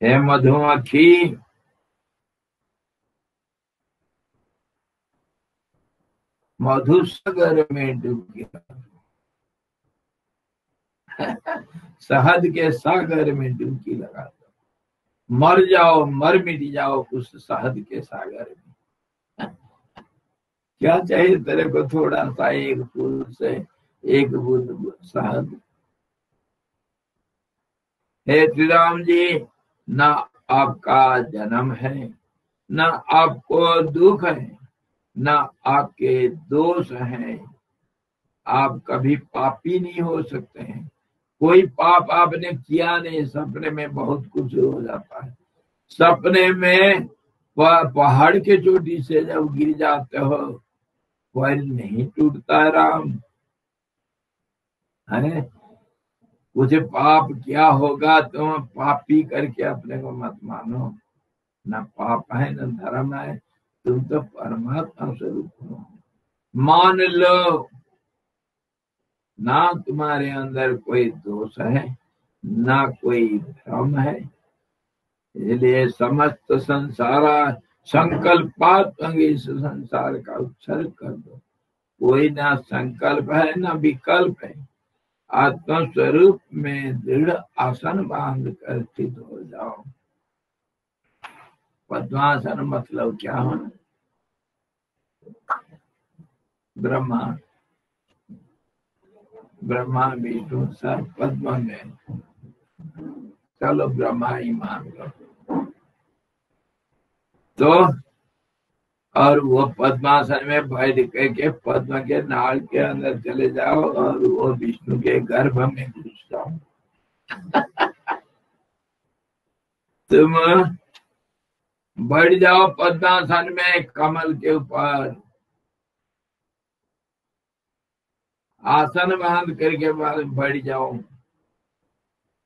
हे मधुमक्खी, मधुसागर में डूब गया, शहद के सागर में डुबकी लगा दो, मर जाओ, मर मिट जाओ उस शहद के सागर में। क्या चाहिए तेरे को? थोड़ा सा एक फूल से एक बूंद शहद। हे श्री राम जी, ना आपका जन्म है, ना आपको दुख है, ना आपके दोष हैं। आप कभी पापी नहीं हो सकते हैं। कोई पाप आपने किया नहीं। सपने में बहुत कुछ हो जाता है। सपने में पहाड़ के चोटी से जब गिर जाते हो, पैर नहीं टूटता है राम, है? कुछ पाप किया होगा तो पापी करके अपने को मत मानो। न पाप है न धर्म है, तुम तो परमात्मा स्वरूप हो। मान लो, ना तुम्हारे अंदर कोई दोष है, ना कोई भ्रम है। इसलिए समस्त संसार संकल्पात्मक इस संसार का उत्सर्ग कर दो। कोई ना संकल्प है ना विकल्प है। आत्म स्वरूप में दृढ़ आसन बांध कर स्थित हो जाओ। पद्मासन मतलब क्या है? ब्रह्मा विष्णु सब पद्म में, चलो ब्रह्मा ही मान लो। तो और वो पद्मासन में बैठ के पद्म के नाल के अंदर चले जाओ और वो विष्णु के गर्भ में घुस जाओ। तुम बैठ जाओ पद्मासन में, कमल के ऊपर आसन बांध करके बाद बैठ जाओ,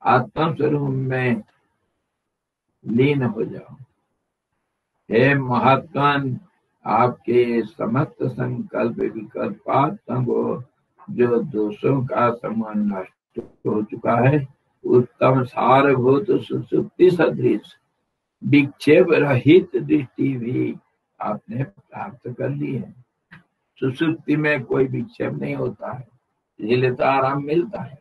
आत्म स्वरूप में लीन हो जाओ। हे महात्मन, आपके समस्त संकल्प विकल्पात्मक जो दोषों का समूह नष्ट हो चुका है, उत्तम सारभूत सुसुप्ति सदृश विक्षेप रहित दृष्टि भी आपने प्राप्त कर ली है। सुसुप्ति में कोई विक्षेप नहीं होता है, इसलिए तो आराम मिलता है।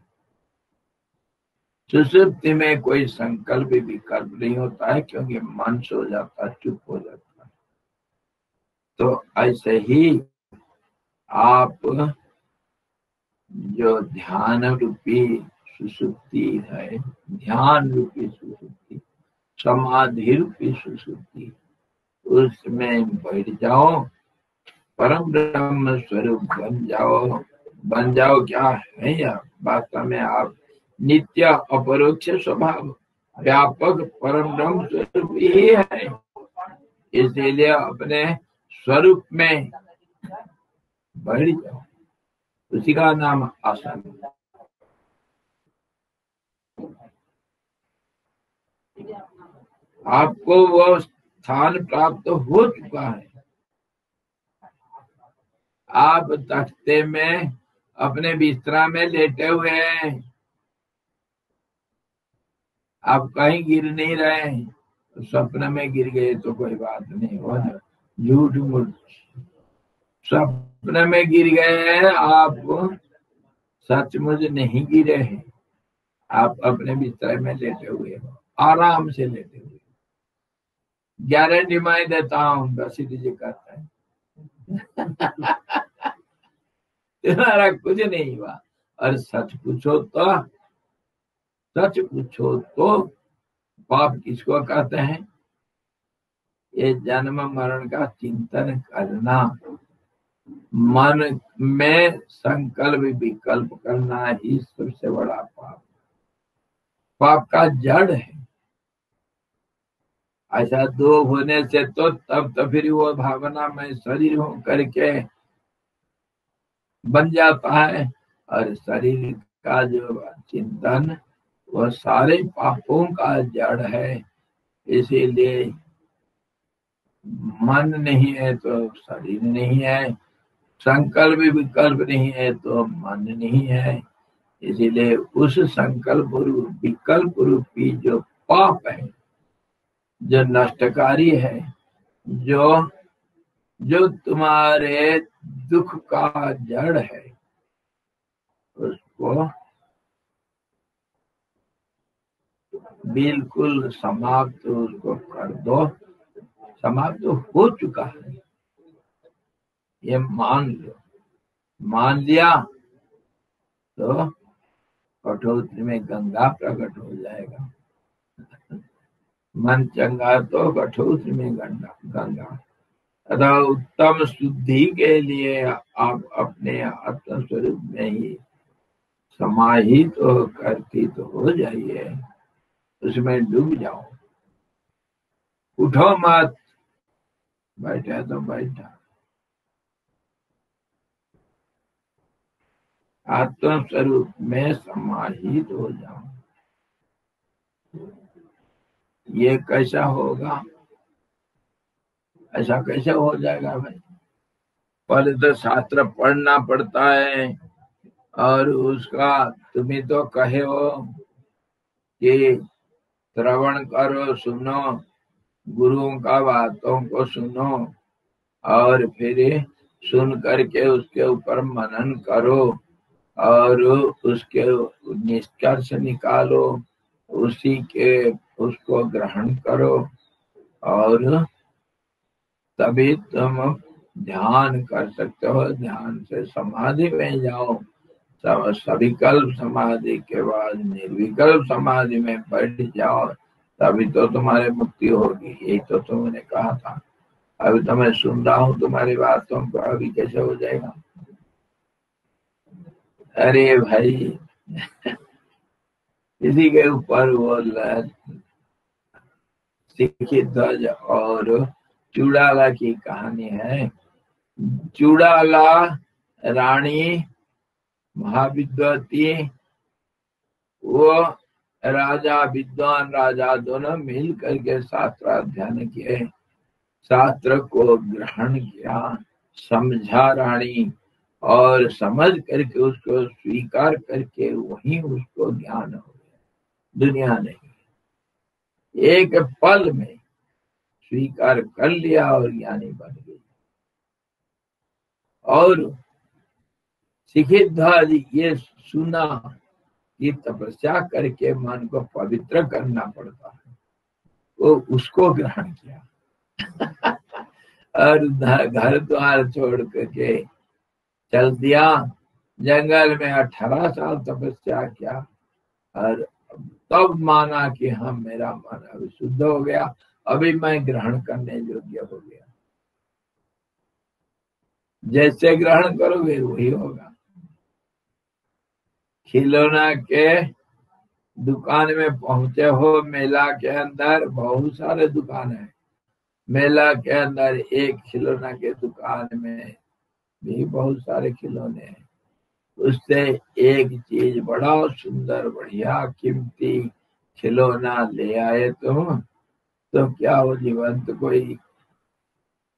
सुसुप्ति में कोई संकल्प विकल्प नहीं होता है, क्योंकि मन सो जाता है, चुप हो जाता है। तो ऐसे ही आप जो ध्यान रूपी सुसुप्ति है, ध्यान रूपी सुसुप्ति, समाधि रूपी सुसुप्ति, उसमें बैठ जाओ, परम ब्रह्म स्वरूप बन जाओ। क्या है या वास्तव में आप नित्य अपरोक्ष स्वभाव व्यापक परम ब्रह्म स्वरूप ही है। इसीलिए अपने स्वरूप में बैठ जाओ, उसी का नाम आसन। आपको वो स्थान प्राप्त हो चुका है। आप तख्ते में अपने बिस्तरा में लेटे हुए हैं, आप कहीं गिर नहीं रहे हैं। तो सपने में गिर गए तो कोई बात नहीं, हो ना, झूठ मूठ। सपने में गिर गए हैं, आप सचमुच नहीं गिरे हैं। आप अपने बिस्तर में लेटे हुए हो, आराम से लेटे हुए। गारंटी मैं देता हूँ, बसीद जी कहता है, तुम्हारा कुछ नहीं हुआ। और सच पूछो तो पाप किसको कहते हैं? ये जन्म मरण का चिंतन करना, मन में संकल्प विकल्प करना ही सबसे बड़ा पाप का जड़ है। ऐसा दो होने से तो तब तो फिर वो भावना में शरीर हो करके बन जाता है। और शरीर का जो चिंतन वो सारे पापों का जड़ है। इसीलिए मन नहीं है तो शरीर नहीं है, संकल्प विकल्प नहीं है तो मन नहीं है। इसीलिए उस संकल्प विकल्प रूपी जो पाप है, जो नष्टकारी है, जो तुम्हारे दुख का जड़ है, उसको बिल्कुल समाप्त उसको कर दो। समाप्त हो चुका है, ये मान लो। मान लिया तो कठोत्री में गंगा प्रकट हो जाएगा। मन चंगा तो कठोत्री में गंगा। अतः उत्तम शुद्धि के लिए आप अपने आत्म स्वरूप में ही समाहित तो कर्तित हो जाइए, उसमें डूब जाओ। उठो मत, बैठा तो बैठा। आत्म स्वरूप में समाहित हो जाओ। ये कैसा होगा? ऐसा कैसे हो जाएगा भाई? पहले तो शास्त्र पढ़ना पड़ता है, और उसका तुम्हें तो कहे हो कि श्रवण करो, सुनो, गुरुओं का बातों को सुनो, और फिर सुन करके उसके ऊपर मनन करो और उसके निष्कर्ष निकालो, उसी के उसको ग्रहण करो, और तभी तुम ध्यान कर सकते हो। ध्यान से समाधि में जाओ, सविकल्प समाधि के बाद निर्विकल्प समाधि में बैठ जाओ, तभी तो तुम्हारे मुक्ति होगी। यही तो तुमने कहा था। अभी तो मैं सुन रहा हूँ तुम्हारी बातों को, अभी कैसे हो जाएगा? अरे भाई इसी के ऊपर वो सिक्की ध्वज और चूड़ाला की कहानी है। चूड़ाला रानी महाविद्वती, वो राजा, विद्वान राजा दोनों मिल करके शास्त्र अध्ययन किए, शास्त्र को ग्रहण किया, समझा रानी, और समझ करके उसको स्वीकार करके वहीं उसको ज्ञान हो गया। दुनिया नहीं, एक पल में स्वीकार कर लिया और ज्ञानी बन गई। और सिखिद्वाज ये सुना कि तपस्या करके मन को पवित्र करना पड़ता है, वो उसको ग्रहण किया और घर द्वार छोड़ करके चल दिया जंगल में। 18 साल तपस्या किया, और तब माना कि हाँ, मेरा मन अभी शुद्ध हो गया, अभी मैं ग्रहण करने योग्य हो गया। जैसे ग्रहण करोगे वही होगा। खिलौना के दुकान में पहुंचे हो, मेला के अंदर बहुत सारे दुकान है। मेला के अंदर एक खिलौना के दुकान में भी बहुत सारे खिलौने हैं। उससे एक चीज बड़ा सुंदर, बढ़िया, कीमती खिलौना ले आए तुम, तो क्या वो जीवंत कोई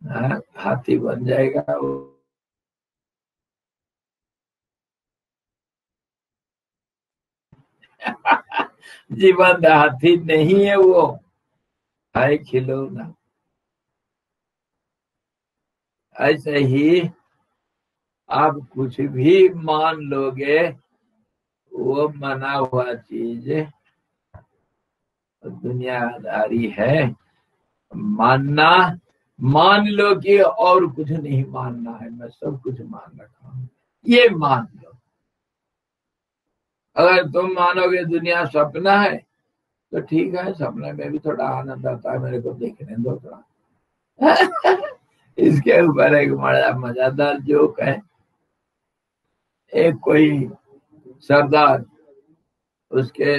हाथी बन जाएगा? जीवंत हाथी नहीं है, वो है खिलौना। ऐसे ही आप कुछ भी मान लोगे, वो मना हुआ चीज दुनियादारी है। मानना मान लो कि और कुछ नहीं मानना है, मैं सब कुछ मान रखा हूं, ये मान लो। अगर तुम मानोगे दुनिया सपना है तो ठीक है, सपने में भी थोड़ा आनंद आता है, मेरे को देखने दो थोड़ा। इसके ऊपर एक बड़ा मजेदार जोक है। एक कोई सरदार, उसके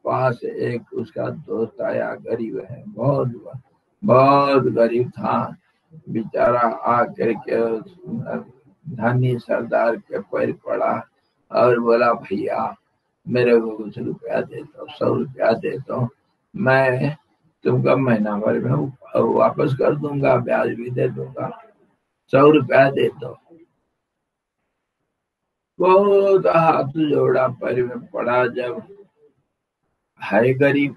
पास एक उसका दोस्त आया, गरीब है, बहुत बहुत गरीब था बेचारा। आकर के धनी सरदार के पैर पड़ा और बोला, भैया मेरे को कुछ रुपया दे दो, 100 रुपया दे दो, मैं तुमको महीना भर में वापस कर दूंगा, ब्याज भी दे दूंगा, 100 रुपया दे दो। बहुत हाथ जोड़ा, पैर में पड़ा। जब है गरीब,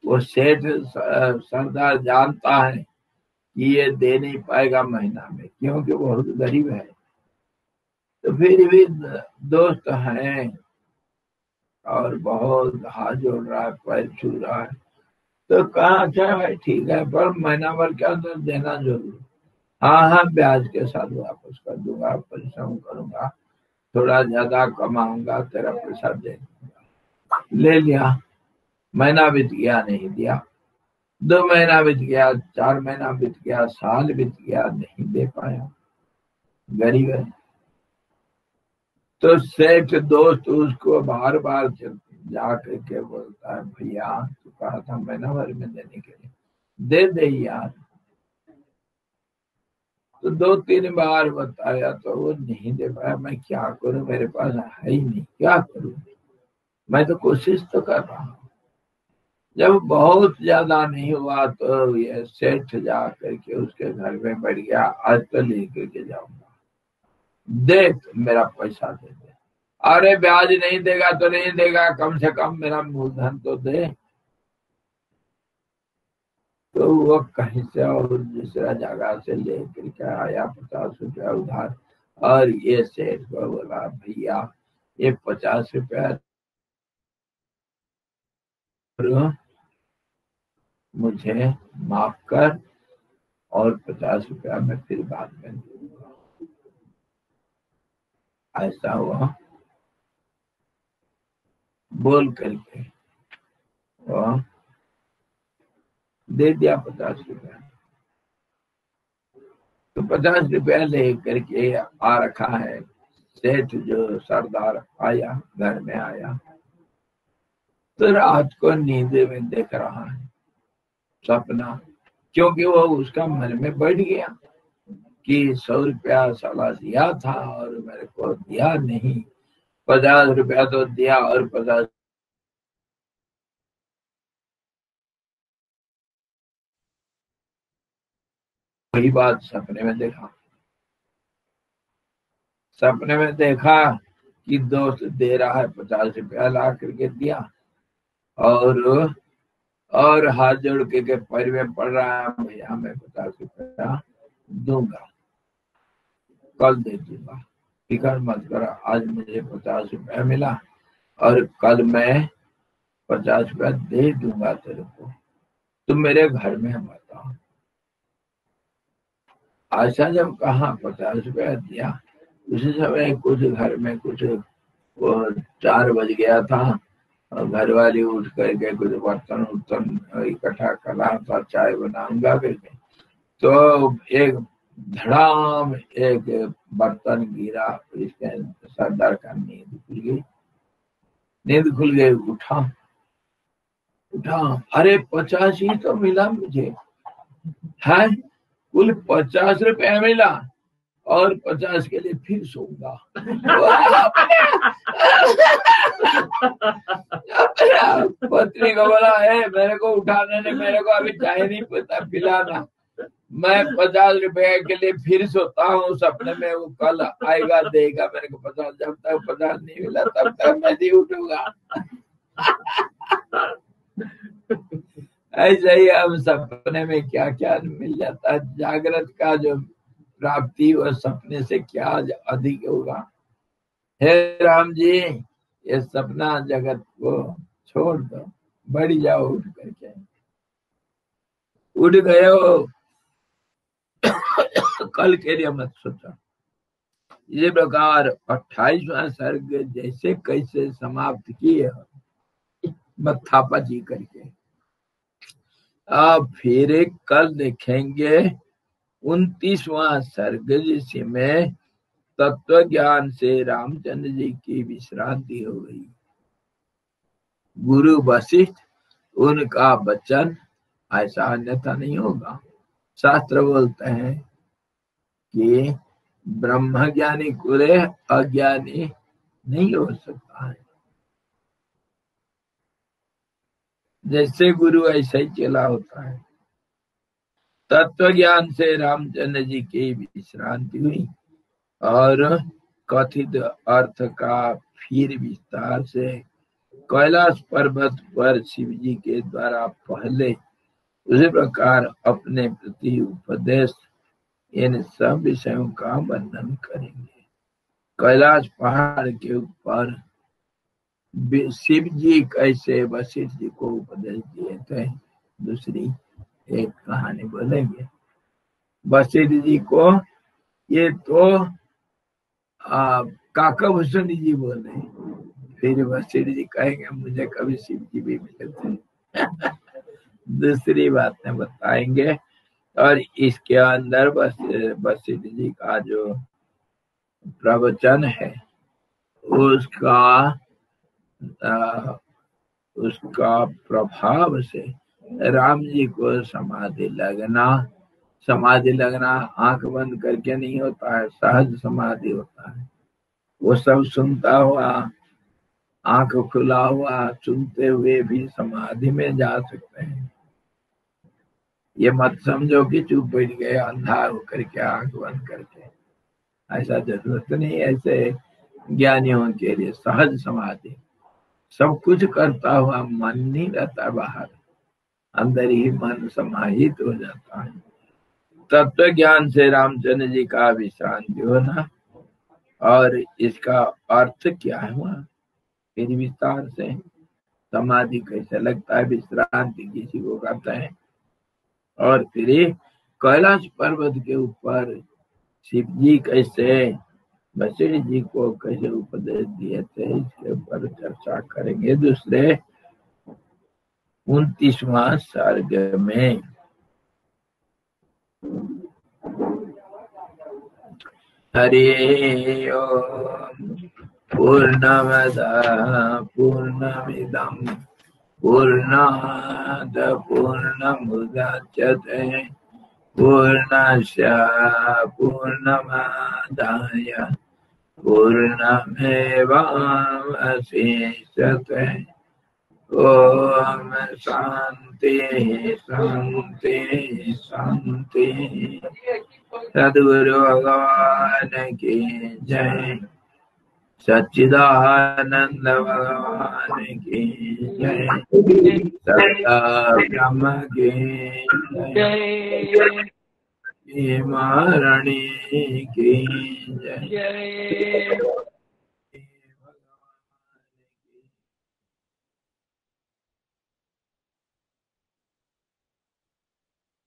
वो सेठ सरदार जानता है कि ये दे नहीं पाएगा महीना में, क्योंकि बहुत गरीब है, तो फिर भी दोस्त हैं और बहुत हाथ जोड़ रहा है, पैर छू रहा है, तो कहा अच्छा भाई ठीक है, पर महीना भर के अंदर देना जरूर। हाँ हाँ, ब्याज के साथ वापस कर दूंगा, परिश्रम करूंगा, थोड़ा ज्यादा कमाऊंगा, तेरा पैसा दे दूंगा। ले लिया। महीना बीत गया, नहीं दिया। 2 महीना बीत गया, 4 महीना बीत गया, साल बीत गया, नहीं दे पाया, गरीब है। तो सेठ दोस्त उसको बार बार जा करके बोलता है, भैया तू कहा था महीना भर में देने के लिए, दे दे यार। तो 2-3 बार बताया तो वो नहीं दे पाया। मैं क्या करूं, मेरे पास है ही नहीं, क्या करूं, मैं तो कोशिश तो कर रहा हूं। जब बहुत ज्यादा नहीं हुआ तो ये सेठ जा करके उसके घर में बैठ गया, आज तो लेकर के जाऊंगा, दे मेरा पैसा दे दे। अरे ब्याज नहीं देगा तो नहीं देगा, कम से कम मेरा मूलधन तो दे। तो वो कहीं से और दूसरा जगह से लेकर के आया 50 रुपया उधार, और ये सेठ को बोला, भैया ये 50 रुपया मुझे माफ कर, और 50 रुपया मैं फिर बाद में दूंगा। ऐसा हुआ। बोल करके वो दे दिया 50 रुपया। तो 50 रुपया ले करके आ रखा है। सेठ जो सरदार आया, घर में आया, तो रात को नींद में देख रहा है सपना, क्योंकि वो उसका मन में बैठ गया कि 100 रुपया साला दिया था और मेरे को दिया नहीं, 50 रुपया तो दिया और 50 वही बात सपने में देखा। सपने में देखा कि दोस्त दे रहा है, 50 रुपया ला करके दिया, और हाथ जोड़ के पैर में पड़ रहा है, भैया मैं 50 रुपया दूंगा, कल दे दूंगा, फिक्र मत करो, आज मुझे 50 रुपया मिला और कल मैं 50 रुपया दे दूंगा तेरे को, तुम मेरे घर में मत आओ। आशा जब कहा 50 रुपया दिया, उसी समय कुछ घर में कुछ 4 बज गया था, और घर वाली उठ करके कुछ बर्तन उर्तन इकट्ठा कर रहा था, चाय बनाऊंगा करके, तो एक धड़ाम एक बर्तन गिरा, इसके सरदार का नींद खुल गई। उठा, अरे 50 ही तो मिला मुझे, है कुल 50 रुपया मिला, और 50 के लिए फिर सोऊंगा। पत्नी को बोला, है मेरे को उठाने ने, मेरे को अभी चाय नहीं पता पिलाना, मैं 50 रुपए के लिए फिर सोता हूँ सपने में, वो कल आएगा देगा मेरे को 50, जब तक 50 नहीं मिला तब तक मैं नहीं उठूंगा। ऐसे ही हम सपने में क्या क्या मिल जाता है। जागृत का जो प्राप्ति वह सपने से क्या अधिक होगा। हे राम जी, ये सपना जगत को छोड़ दो, बढ़ जाओ, उठ करके उठ गए हो, कल के लिए मत सोचो। इसी प्रकार 28वां सर्ग जैसे कैसे समाप्त किए मत्थापची करके, अब फिर कल देखेंगे 29वां सर्ग जिसमें तत्व ज्ञान से रामचंद्र जी की विश्रांति हो गई। गुरु वशिष्ठ उनका वचन ऐसा अन्यथा नहीं होगा। शास्त्र बोलते हैं कि ब्रह्म ज्ञानी कुरे अज्ञानी नहीं हो सकता है। जैसे गुरु ऐसा ही चेला होता है। तत्व ज्ञान से रामचंद्र जी की विश्रांति हुई और कथित अर्थ का फिर विस्तार से कैलाश पर्वत पर शिव जी के द्वारा पहले उसी प्रकार अपने प्रति उपदेश, इन सब विषयों का वर्णन करेंगे। कैलाश पहाड़ के ऊपर शिव जी कैसे वशिष्ठ जी को उपदेश दिए थे, दूसरी एक कहानी बोलेंगे। वशिष्ठ जी को ये तो काका भूषण जी बोले, फिर वशिष्ठ जी कहेंगे मुझे कभी शिव जी भी मिले थे। दूसरी बातें बताएंगे और इसके अंदर वशिष्ठ जी का जो प्रवचन है उसका प्रभाव से राम जी को समाधि लगना आंख बंद करके नहीं होता है, सहज समाधि होता है। वो सब सुनता हुआ, आंख खुला हुआ सुनते हुए भी समाधि में जा सकते हैं। ये मत समझो कि चुप बैठ गए अंधा होकर के आंख बंद करके, ऐसा जरूरत नहीं। ऐसे ज्ञानियों के लिए सहज समाधि, सब कुछ करता हुआ मन नहीं रहता बाहर, अंदर ही मन समाहित हो जाता है। तत्व ज्ञान से रामचंद्र जी का विश्रांति होना और इसका अर्थ क्या हुआ, फिर विस्तार से समाधि कैसे लगता है, विश्रांति किसी को कहते हैं, और फिर कैलाश पर्वत के ऊपर शिव जी कैसे वशिष्ठ जी को कैसे उपदेश दिए थे, इसके ऊपर चर्चा करेंगे दूसरे 29वां सर्ग में। हरि ओम। पूर्णमदः पूर्णमिदं पूर्णात् पूर्णमुदच्यते पूर्णस्य पूर्णमादाय पूर्णमेवावशिष्यते। ओम शांति शांति शांति। सद्गुरु भगवान की जय। सच्चिदानंद भगवान की जय। सत्य ब्रह्म की जय। महारानी की जय।